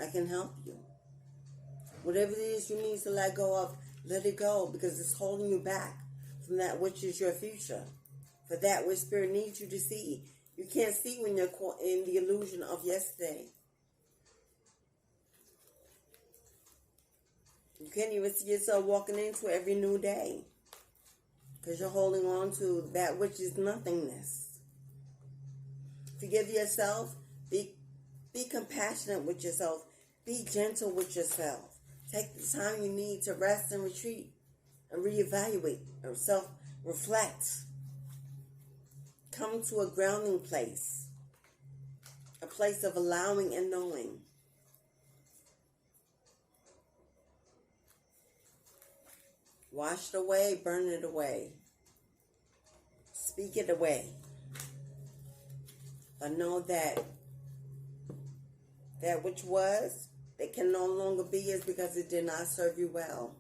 I can help you. Whatever it is you need to let go of, let it go, because it's holding you back from that which is your future, for that which Spirit needs you to see. You can't see when you're caught in the illusion of yesterday. You can't even see yourself walking into every new day, because you're holding on to that which is nothingness. Forgive yourself. Be compassionate with yourself. Be gentle with yourself. Take the time you need to rest and retreat and reevaluate or self-reflect. Come to a grounding place, a place of allowing and knowing. Wash it away, burn it away, speak it away. But know that that which was, that can no longer be, is because it did not serve you well.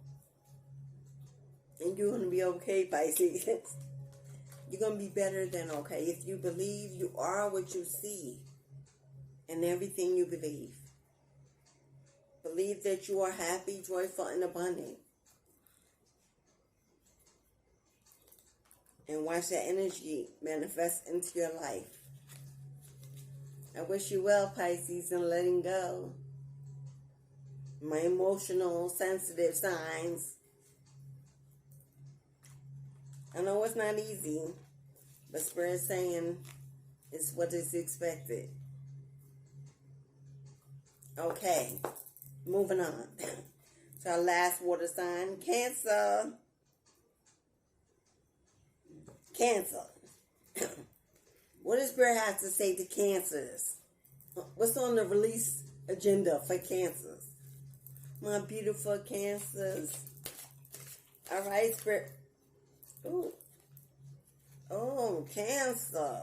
And you're going to be okay, Pisces. You're going to be better than okay. If you believe, you are what you see in everything you believe. Believe that you are happy, joyful, and abundant. And watch that energy manifest into your life. I wish you well, Pisces, and letting go. My emotional, sensitive signs. I know it's not easy, but Spirit's saying it's what is expected. Okay, moving on to our last water sign, Cancer. Cancer. What does Spirit have to say to Cancers? What's on the release agenda for Cancers? My beautiful Cancers. All right, Spirit. Oh, Cancer.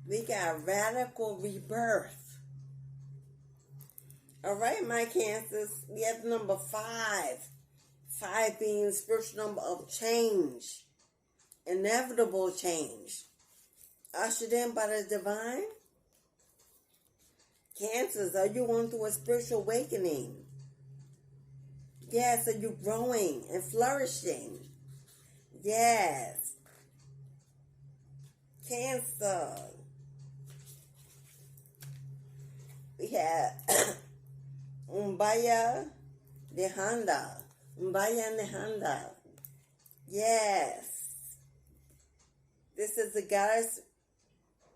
We got radical rebirth. All right, my Cancers. We have number 5. 5 being the spiritual number of change. Inevitable change. Ushered in by the divine. Cancers, are you going through a spiritual awakening? Yes, are you growing and flourishing? Yes. Cancer. We have Umbaya Nehanda. Umbaya Nehanda. Yes. This is the goddess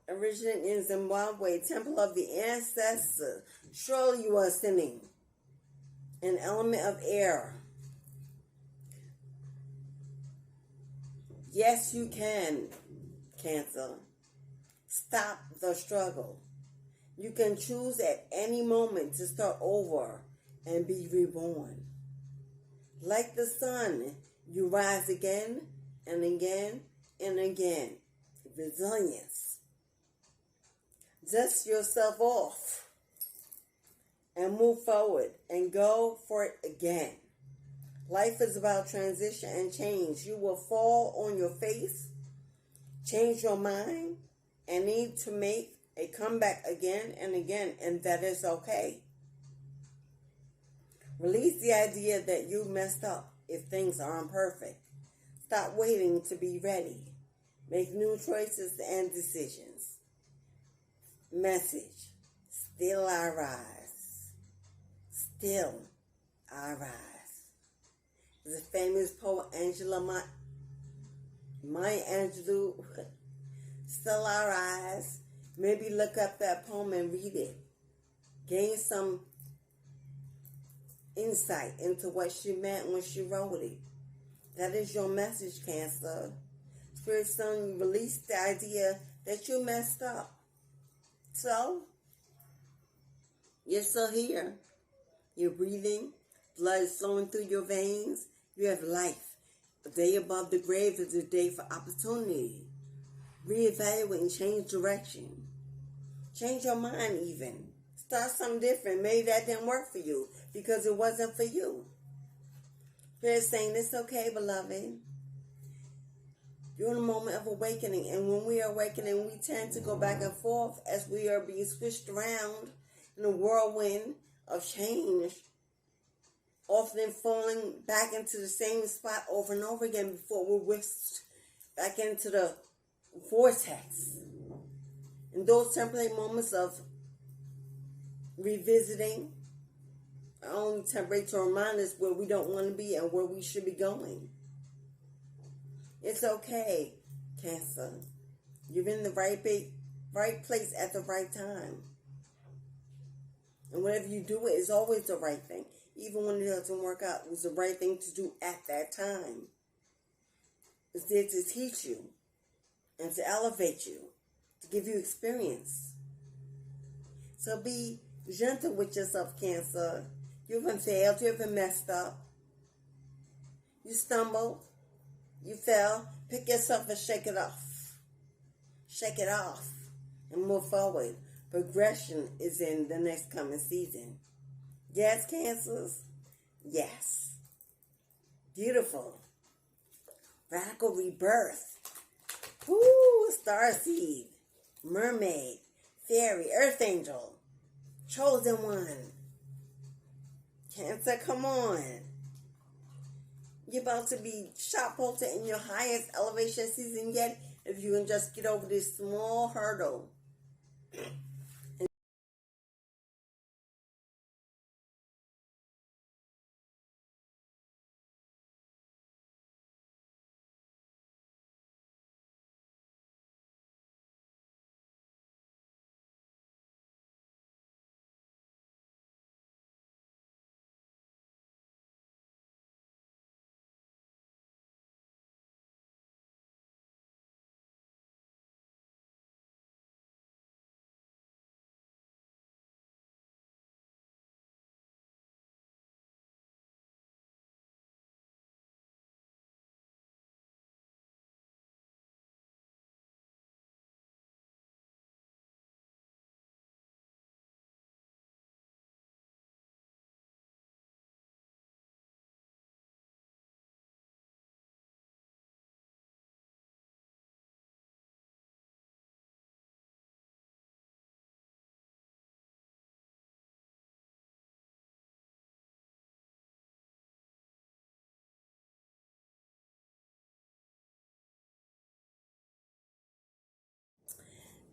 originating in Zimbabwe, temple of the ancestors. Surely you are ascending an element of air. Yes, you can, Cancer. Stop the struggle. You can choose at any moment to start over and be reborn. Like the sun, you rise again and again and again. Resilience. Dust yourself off and move forward and go for it again. Life is about transition and change. You will fall on your face, change your mind, and need to make a comeback again and again, and that is okay. Release the idea that you messed up if things aren't perfect. Stop waiting to be ready. Make new choices and decisions. Message. Still I rise. Still I rise. The famous poet Maya Angelou, Still I Rise. Maybe look up that poem and read it. Gain some insight into what she meant when she wrote it. That is your message, Cancer. Spirit's telling you, release the idea that you messed up. So, you're still here. You're breathing. Blood is flowing through your veins. You have life. A day above the grave is a day for opportunity. Reevaluate and change direction. Change your mind even. Start something different. Maybe that didn't work for you because it wasn't for you. Spirit's saying, it's okay, beloved. You're in a moment of awakening. And when we are awakening, we tend to go back and forth as we are being switched around in a whirlwind of change. Often falling back into the same spot over and over again before we're whisked back into the vortex. And those temporary moments of revisiting are only temporary to remind us where we don't want to be and where we should be going. It's okay, Cancer. You're in the right place at the right time. And whatever you do, it is always the right thing. Even when it doesn't work out, it was the right thing to do at that time. It's there to teach you and to elevate you, to give you experience. So be gentle with yourself, Cancer. You haven't failed. You haven't messed up. You stumbled. You fell. Pick yourself and shake it off. Shake it off and move forward. Progression is in the next coming season. Yes, Cancers? Yes. Beautiful. Radical rebirth. Woo! Starseed. Mermaid. Fairy. Earth angel. Chosen one. Cancer, come on. You're about to be shot-bolted in your highest elevation season yet if you can just get over this small hurdle.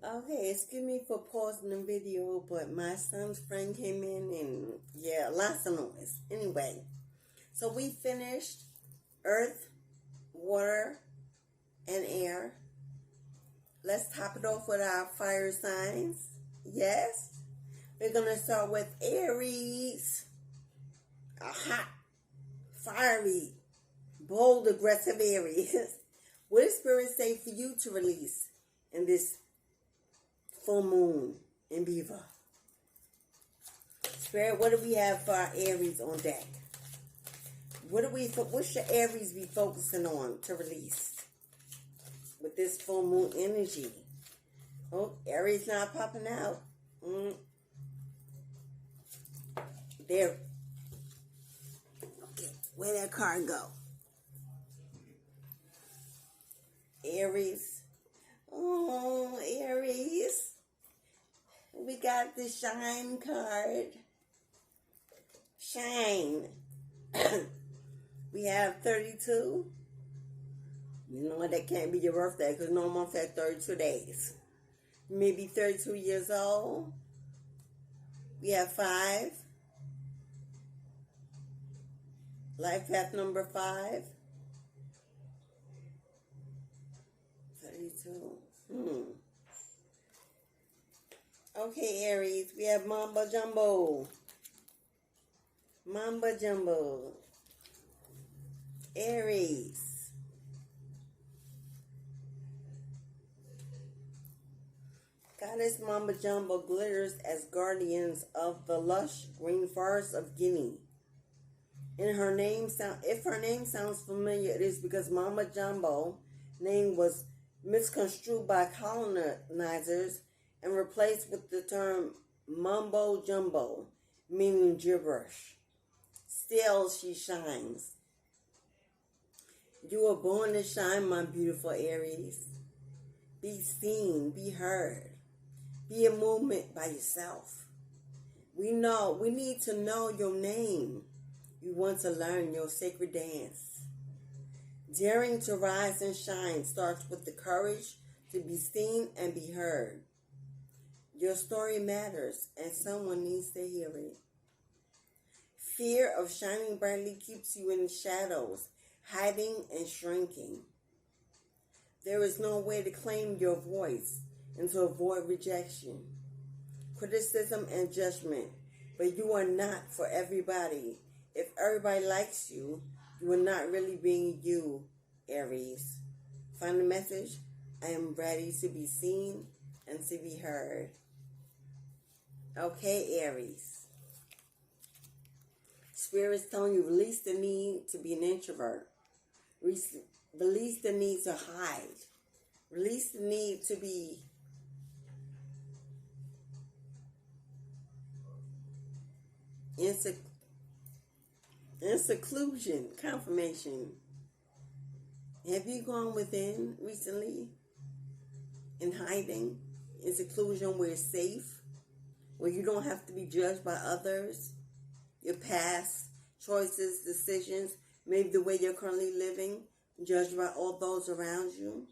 Okay, excuse me for pausing the video, but my son's friend came in and, yeah, lots of noise. Anyway, so we finished earth, water, and air. Let's top it off with our fire signs. Yes? We're going to start with Aries. A hot, fiery, bold, aggressive Aries. What does Spirit say for you to release in this full moon in Beaver? Spirit, what do we have for our Aries on deck? What should Aries be focusing on to release with this full moon energy? Oh, Aries not popping out. There. Okay, Where'd that card go? Aries. Oh, Aries. We got the Shine card. Shine. We have 32. You know what? That can't be your birthday because no month had 32 days. Maybe 32 years old. We have 5. Life path number 5. 32. Okay, Aries. We have Mamba Jumbo. Mamba Jumbo. Aries. Goddess Mamba Jumbo glitters as guardians of the lush green forest of Guinea. If her name sounds familiar, it is because Mamba Jumbo name was misconstrued by colonizers and replaced with the term Mumbo Jumbo, meaning gibberish. Still, she shines. You were born to shine, my beautiful Aries. Be seen, be heard. Be a movement by yourself. We need to know your name. You want to learn your sacred dance. Daring to rise and shine starts with the courage to be seen and be heard. Your story matters, and someone needs to hear it. Fear of shining brightly keeps you in the shadows, hiding and shrinking. There is no way to claim your voice and to avoid rejection, criticism, and judgment. But you are not for everybody. If everybody likes you, you are not really being you, Aries. Find the message. I am ready to be seen and to be heard. Okay, Aries. Spirit's telling you, release the need to be an introvert. Release the need to hide. Release the need to be in seclusion. Confirmation. Have you gone within recently? In hiding? In seclusion where it's safe? Where you don't have to be judged by others? Your past choices, decisions, maybe the way you're currently living, judged by all those around you?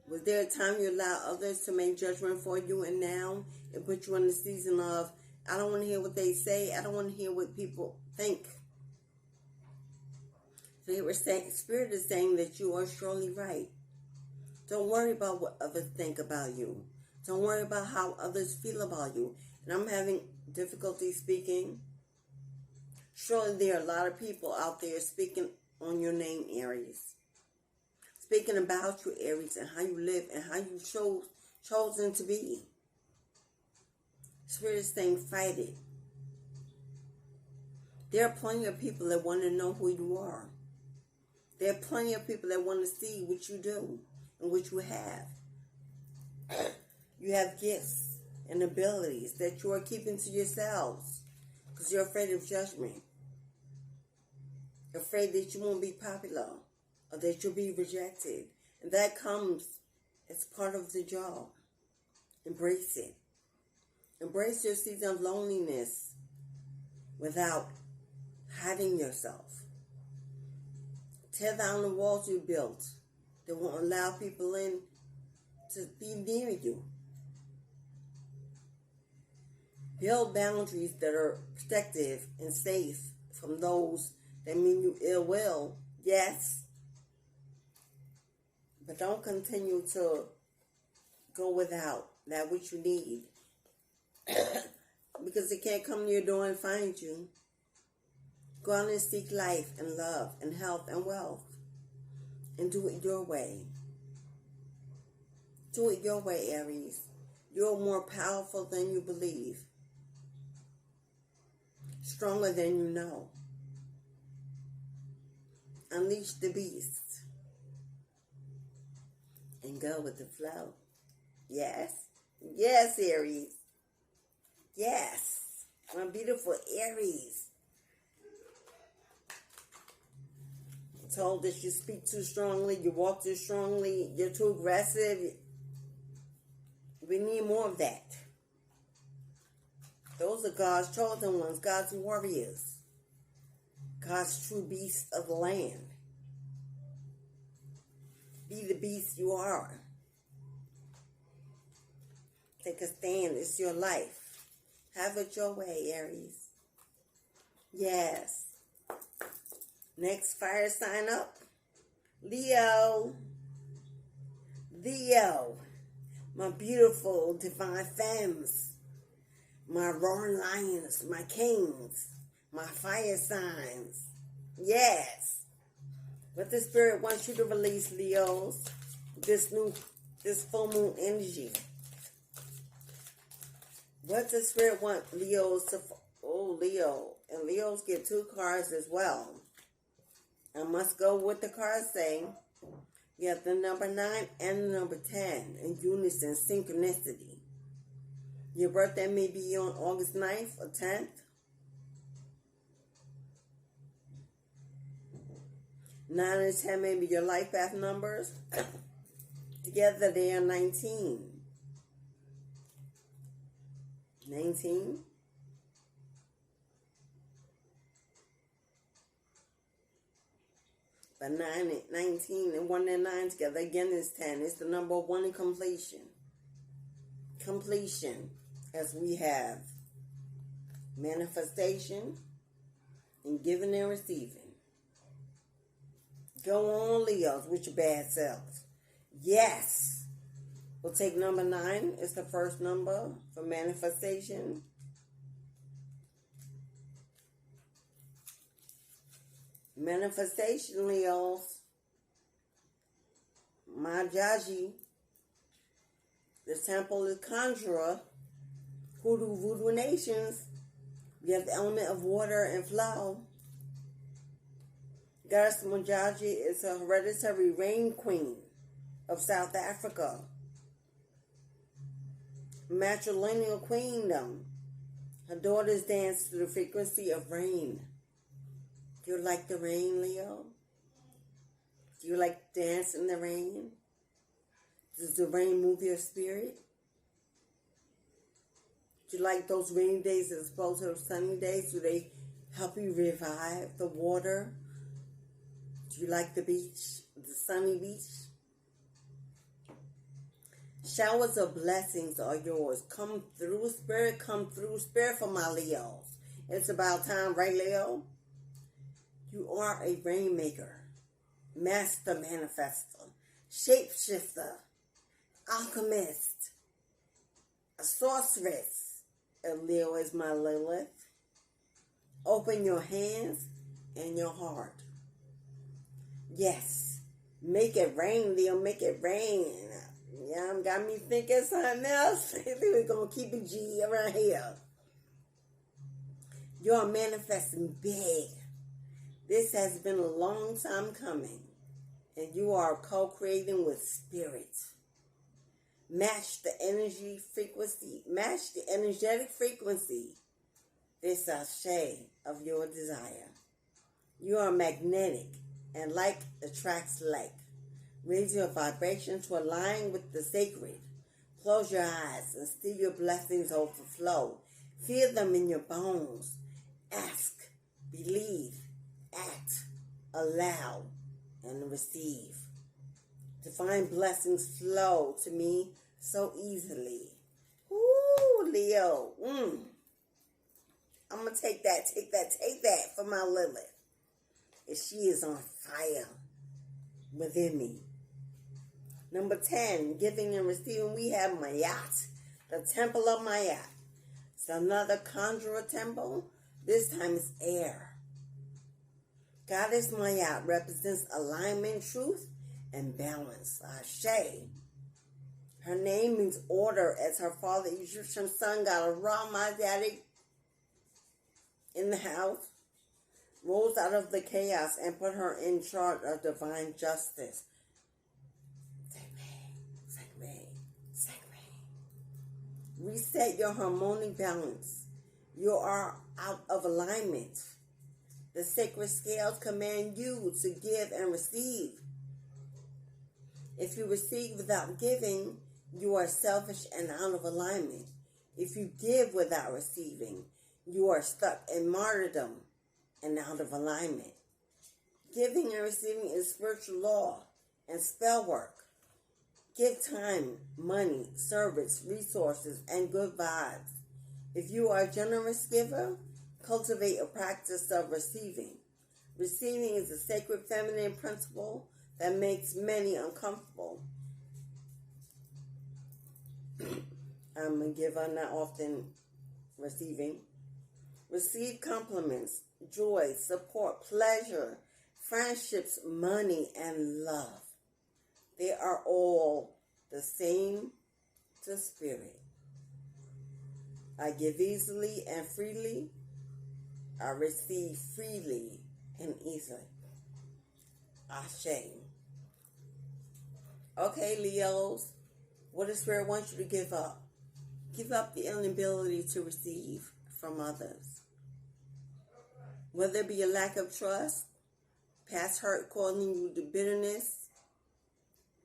Was there a time you allowed others to make judgment for you, and now it put you in the season of, I don't want to hear what they say, I don't want to hear what people think? So they were saying, Spirit is saying that you are surely right. Don't worry about what others think about you. Don't worry about how others feel about you. And I'm having difficulty speaking. Surely there are a lot of people out there speaking on your name, Aries. Speaking about you, Aries, and how you live and how you chosen to be. Spirit is saying, fight it. There are plenty of people that want to know who you are. There are plenty of people that want to see what you do and what you have. You have gifts and abilities that you are keeping to yourselves because you're afraid of judgment. You're afraid that you won't be popular or that you'll be rejected. And that comes as part of the job. Embrace it. Embrace your season of loneliness without hiding yourself. Tear down the walls you built that won't allow people in to be near you. Build boundaries that are protective and safe from those that mean you ill will. Yes. But don't continue to go without that which you need. Because it can't come to your door and find you. Go out and seek life and love and health and wealth. And do it your way. Do it your way, Aries. You're more powerful than you believe. Stronger than you know. Unleash the beast. And go with the flow. Yes. Yes, Aries. Yes. My beautiful Aries. told that you speak too strongly, you walk too strongly, you're too aggressive. We need more of that. Those are God's chosen ones, God's warriors, God's true beasts of the land. Be the beast you are. Take a stand. It's your life. Have it your way, Aries. Yes. Next fire sign up. Leo. Leo. My beautiful divine femmes. My roaring lions. My kings. My fire signs. Yes. What the Spirit wants you to release, Leos. This full moon energy. What does Spirit want Leos to... Oh, Leo. And Leos get 2 cards as well. I must go with the cards say. You have the number 9 and the number 10 in unison, synchronicity. Your birthday may be on August 9th or 10th. 9 and 10 may be your life path numbers. Together they are 19. 19. But 9 and 19 and 1 and 9 together again is 10. It's the number 1 in completion. Completion, as we have manifestation and giving and receiving. Go on, Leos, with your bad selves. Yes. We'll take number 9. It's the first number for manifestation. Manifestation, Leos. Majaji. The temple is conjurer. Hoodoo, voodoo nations. We have the element of water and flow. Goddess Majaji is a hereditary rain queen of South Africa. Matrilineal queendom. Her daughters dance to the frequency of rain. Do you like the rain, Leo? Do you like to dance in the rain? Does the rain move your spirit? Do you like those rainy days as opposed to those sunny days? Do they help you revive the water? Do you like the beach, the sunny beach? Showers of blessings are yours. Come through, Spirit. Come through, Spirit, for my Leos. It's about time, right, Leo? You are a rainmaker, master manifestor, shapeshifter, alchemist, a sorceress. And Leo is my Lilith. Open your hands and your heart. Yes. Make it rain, Leo. Make it rain. Yeah, got me thinking something else. We're going to keep it G around here. You're manifesting big. This has been a long time coming. And you are co-creating with spirit. Match the energy frequency. Match the energetic frequency. This sachet of your desire. You are magnetic. And like attracts like. Raise your vibration to align with the sacred. Close your eyes and see your blessings overflow. Feel them in your bones. Ask, believe, act, allow, and receive. Divine blessings flow to me so easily. Ooh, Leo. I'm going to take that for my Lilith. And she is on fire within me. Number 10, giving and receiving, we have Mayat, the temple of Mayat. It's another conjurer temple. This time it's air. Goddess Mayat represents alignment, truth, and balance. Ashe. Her name means order, as her father, Egyptian son, got a Ra, daddy, in the house, rose out of the chaos and put her in charge of divine justice. Reset your harmonic balance. You are out of alignment. The sacred scales command you to give and receive. If you receive without giving, you are selfish and out of alignment. If you give without receiving, you are stuck in martyrdom and out of alignment. Giving and receiving is spiritual law and spell work. Give time, money, service, resources, and good vibes. If you are a generous giver, cultivate a practice of receiving. Receiving is a sacred feminine principle that makes many uncomfortable. I'm a giver, not often receiving. Receive compliments, joy, support, pleasure, friendships, money, and love. They are all the same to spirit. I give easily and freely. I receive freely and easily. Ashe. Okay, Leos, what does Spirit want you to give up? Give up the inability to receive from others. Whether it be a lack of trust, past hurt causing you to bitterness,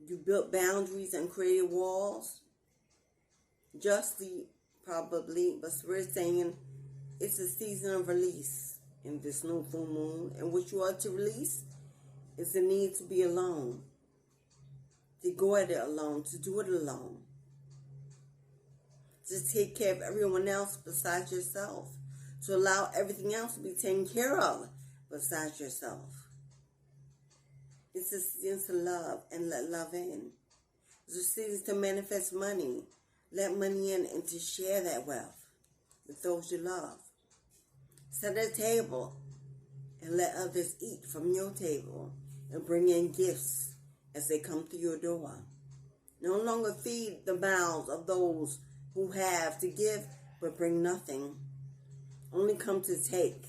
you built boundaries and created walls, justly probably, but Spirit saying it's a season of release in this new full moon, and what you are to release is the need to be alone, to go at it alone, to do it alone, to take care of everyone else besides yourself, to allow everything else to be taken care of besides yourself. It's a season to love and let love in. It's a season to manifest money, let money in, and to share that wealth with those you love. Set a table and let others eat from your table and bring in gifts as they come through your door. No longer feed the mouths of those who have to give but bring nothing. Only come to take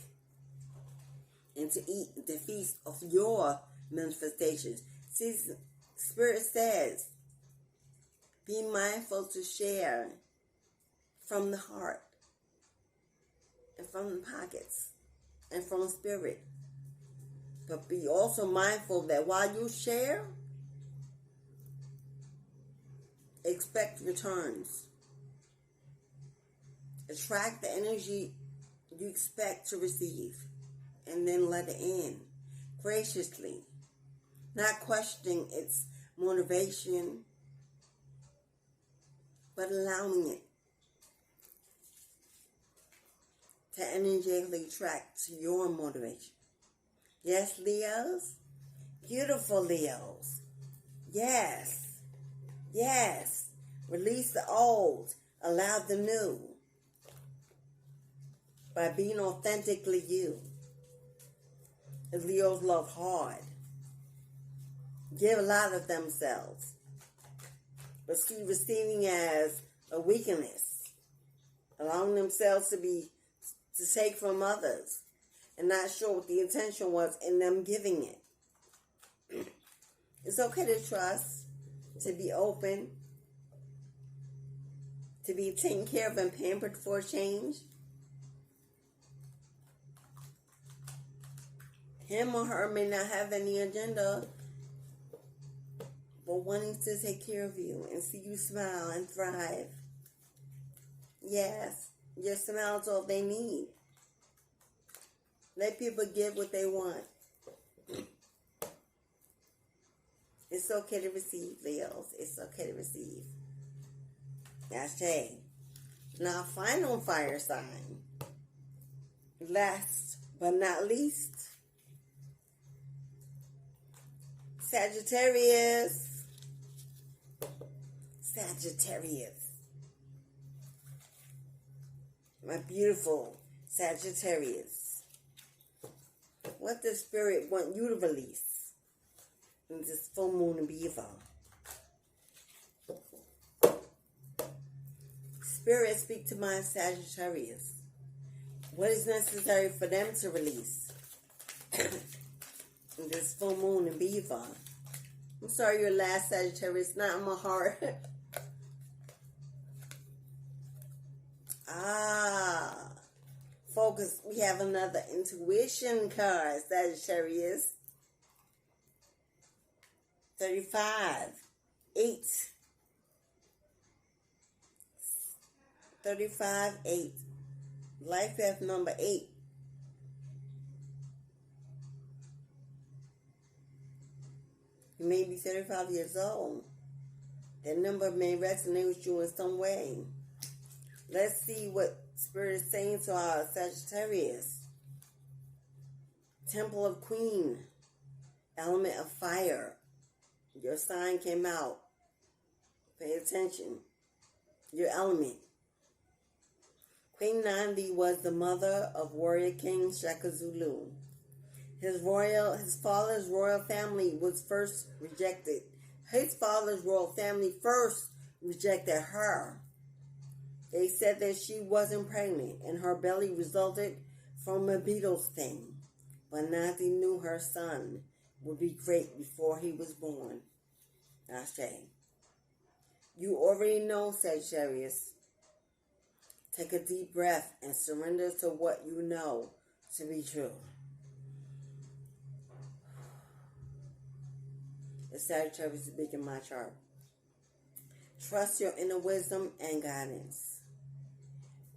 and to eat the feast of your manifestations. See, Spirit says, be mindful to share from the heart and from the pockets and from Spirit. But be also mindful that while you share, expect returns. Attract the energy you expect to receive, and then let it in graciously, not questioning its motivation, but allowing it to energetically attract to your motivation. Yes, Leos? Beautiful Leos. Yes. Yes. Release the old. Allow the new. By being authentically you. As Leos love hard. Give a lot of themselves. But see receiving as a weakness. Allowing themselves to take from others. And not sure what the intention was in them giving it. It's okay to trust. To be open. To be taken care of and pampered for a change. Him or her may not have any agenda, but wanting to take care of you and see you smile and thrive. Yes, your smile is all they need. Let people give what they want. It's okay to receive, Leos. It's okay to receive. Ashe. Now, final fire sign. Last but not least, Sagittarius. Sagittarius. My beautiful Sagittarius. What does Spirit want you to release in this full moon in Beaver? Spirit, speak to my Sagittarius. What is necessary for them to release in this full moon in Beaver? I'm sorry, your last Sagittarius, not in my heart. Focus. We we have another intuition card, Sagittarius. 35, 8. 35, 8. Life path number 8. You may be 35 years old. That number may resonate with you in some way. Let's see what Spirit is saying to our Sagittarius. Temple of Queen. Element of fire. Your sign came out. Pay attention. Your element. Queen Nandi was the mother of warrior King Shaka Zulu. His father's royal family was first rejected. His father's royal family first rejected her. They said that she wasn't pregnant and her belly resulted from a beetle sting. But Nandi knew her son would be great before he was born. Ashe. You already know, Sagittarius. Take a deep breath and surrender to what you know to be true. The Sagittarius is big in my chart. Trust your inner wisdom and guidance.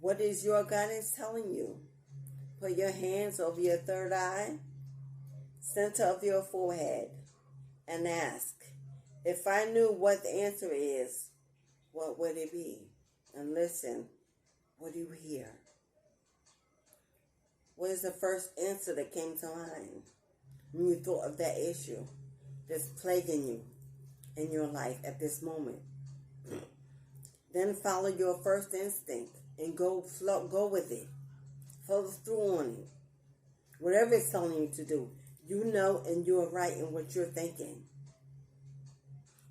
What is your guidance telling you? Put your hands over your third eye, center of your forehead, and ask, if I knew what the answer is, what would it be? And listen, what do you hear? What is the first answer that came to mind when you thought of that issue that's plaguing you in your life at this moment? Then follow your first instinct and go with it. Follow through on it. Whatever it's telling you to do, you know and you're right in what you're thinking.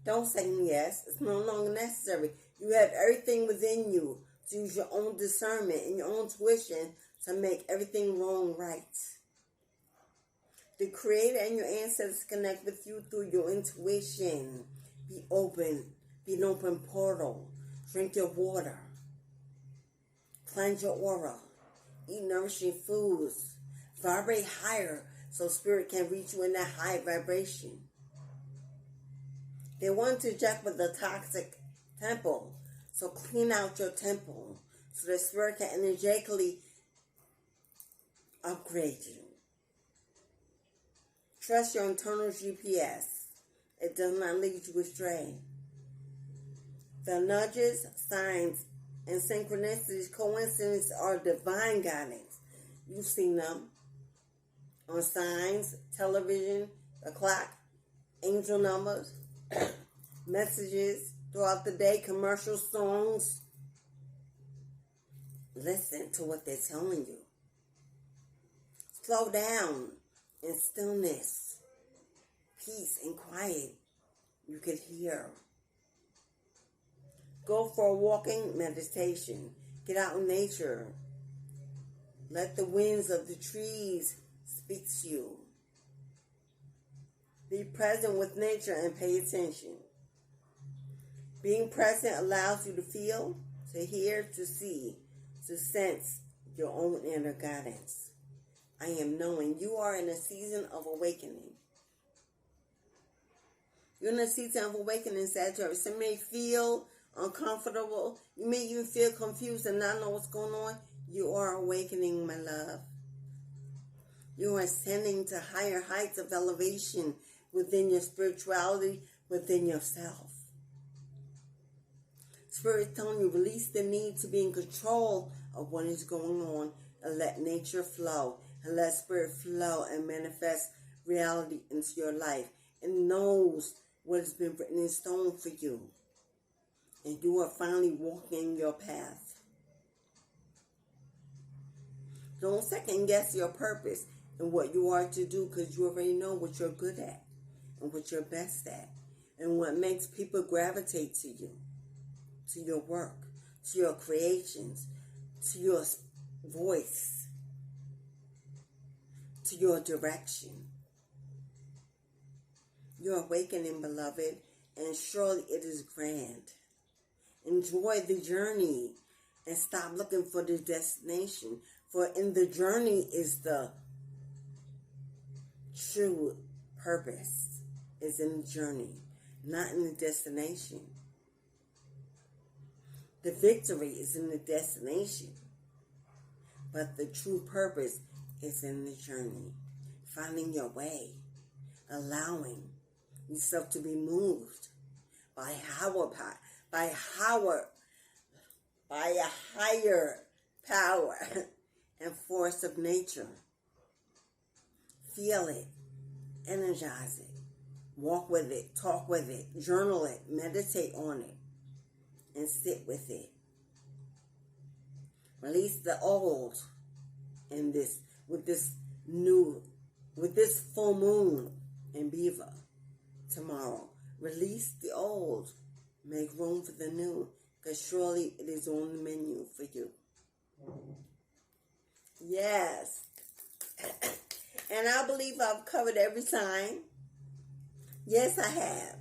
Don't say yes. It's no longer necessary. You have everything within you to use your own discernment and your own tuition to make everything wrong right. The Creator and your ancestors connect with you through your intuition. Be open. Be an open portal. Drink your water. Cleanse your aura. Eat nourishing foods. Vibrate higher so spirit can reach you in that high vibration. They want to jack with the toxic temple. So clean out your temple so that spirit can energetically upgrade you. Trust your internal GPS. It does not lead you astray. The nudges, signs, and synchronicities, coincidences are divine guidance. You've seen them on signs, television, the clock, angel numbers, messages throughout the day, commercial songs. Listen to what they're telling you. Slow down in stillness, peace, and quiet. You can hear. Go for a walking meditation. Get out in nature. Let the winds of the trees speak to you. Be present with nature and pay attention. Being present allows you to feel, to hear, to see, to sense your own inner guidance. I am knowing you are in a season of awakening. You're in a season of awakening, Sagittarius. You may feel uncomfortable. You may even feel confused and not know what's going on. You are awakening, my love. You are ascending to higher heights of elevation within your spirituality, within yourself. Spirit is telling you, release the need to be in control of what is going on and let nature flow. And let spirit flow and manifest reality into your life. It knows what has been written in stone for you. And you are finally walking your path. Don't second guess your purpose and what you are to do, because you already know what you're good at and what you're best at and what makes people gravitate to you, to your work, to your creations, to your voice, to your direction. You're awakening, beloved, and surely it is grand. Enjoy the journey and stop looking for the destination. For in the journey is the true purpose, is in the journey, not in the destination. The victory is in the destination, but the true purpose is in the journey. Finding your way, allowing yourself to be moved by a higher power and force of nature. Feel it, energize it, walk with it, talk with it, journal it, meditate on it, and sit with it. Release the old in this, with this full moon in Beaver tomorrow. Release the old, make room for the new, because surely it is on the menu for you. Yes. And I believe I've covered every sign. Yes, I have.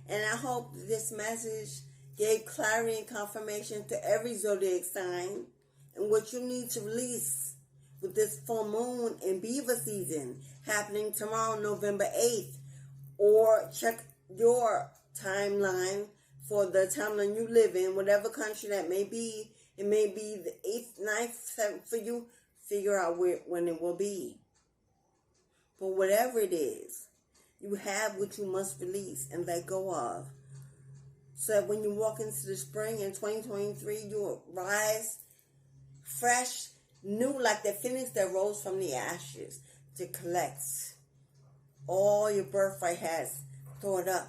And I hope this message gave clarity and confirmation to every zodiac sign and what you need to release with this full moon in Beaver season happening tomorrow, November 8th. Or check your timeline for the timeline you live in, whatever country that may be. It may be the 8th, 9th, 7th for you. Figure out when it will be. But whatever it is, you have what you must release and let go of. So that when you walk into the spring in 2023, you will rise fresh, new, like the phoenix that rose from the ashes to collect all your birthright has stored up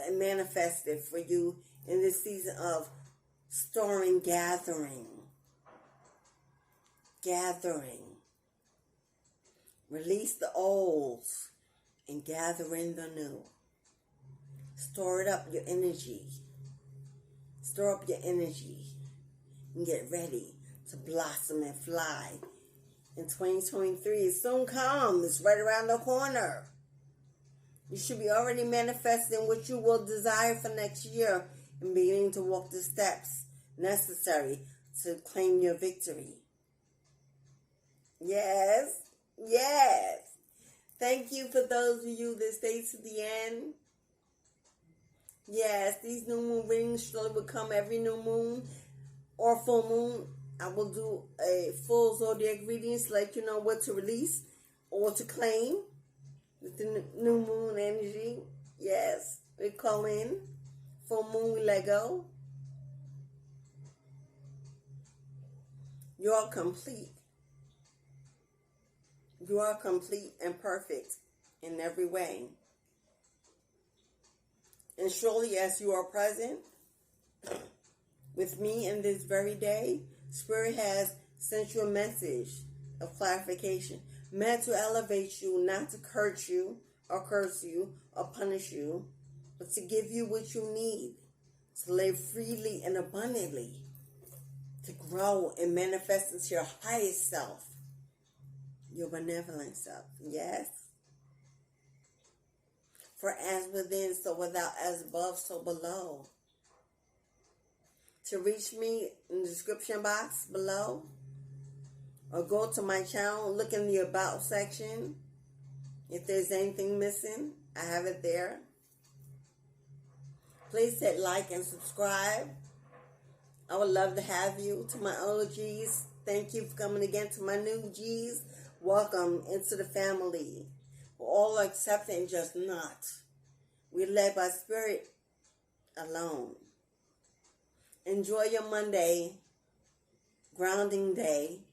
and manifested for you in this season of storing, gathering. Release the old and gather in the new. Store it up, your energy. Store up your energy and get ready to blossom and fly. In 2023, it soon comes. It's right around the corner. You should be already manifesting what you will desire for next year and beginning to walk the steps necessary to claim your victory. Yes. Thank you for those of you that stay to the end. Yes, these new moon readings surely will come every new moon or full moon. I will do a full zodiac reading to let you know what to release or to claim with the new moon energy. Yes, we call in. Full moon, we let go. You are complete. You are complete and perfect in every way. And surely as you are present with me in this very day, Spirit has sent you a message of clarification, meant to elevate you, not to hurt you or curse you or punish you, but to give you what you need to live freely and abundantly, to grow and manifest into your highest self, your benevolent self. Yes. For as within, so without, as above, so below. To reach me in the description box below, or go to my channel, look in the About section. If there's anything missing, I have it there. Please hit like and subscribe. I would love to have you. To my old G's, thank you for coming again. To my new G's, welcome into the family. We're all accepting, just not. We're led by Spirit alone. Enjoy your Monday, grounding day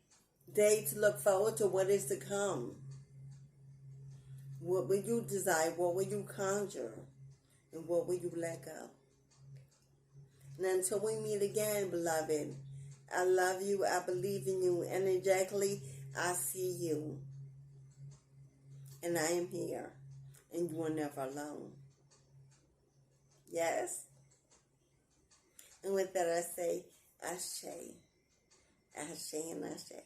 to look forward to what is to come. What will you desire? What will you conjure? And what will you let go? And until we meet again, beloved, I love you. I believe in you. Energetically, I see you. And I am here. And you are never alone. Yes? And with that I say, Ashe. Ashe and Ashe.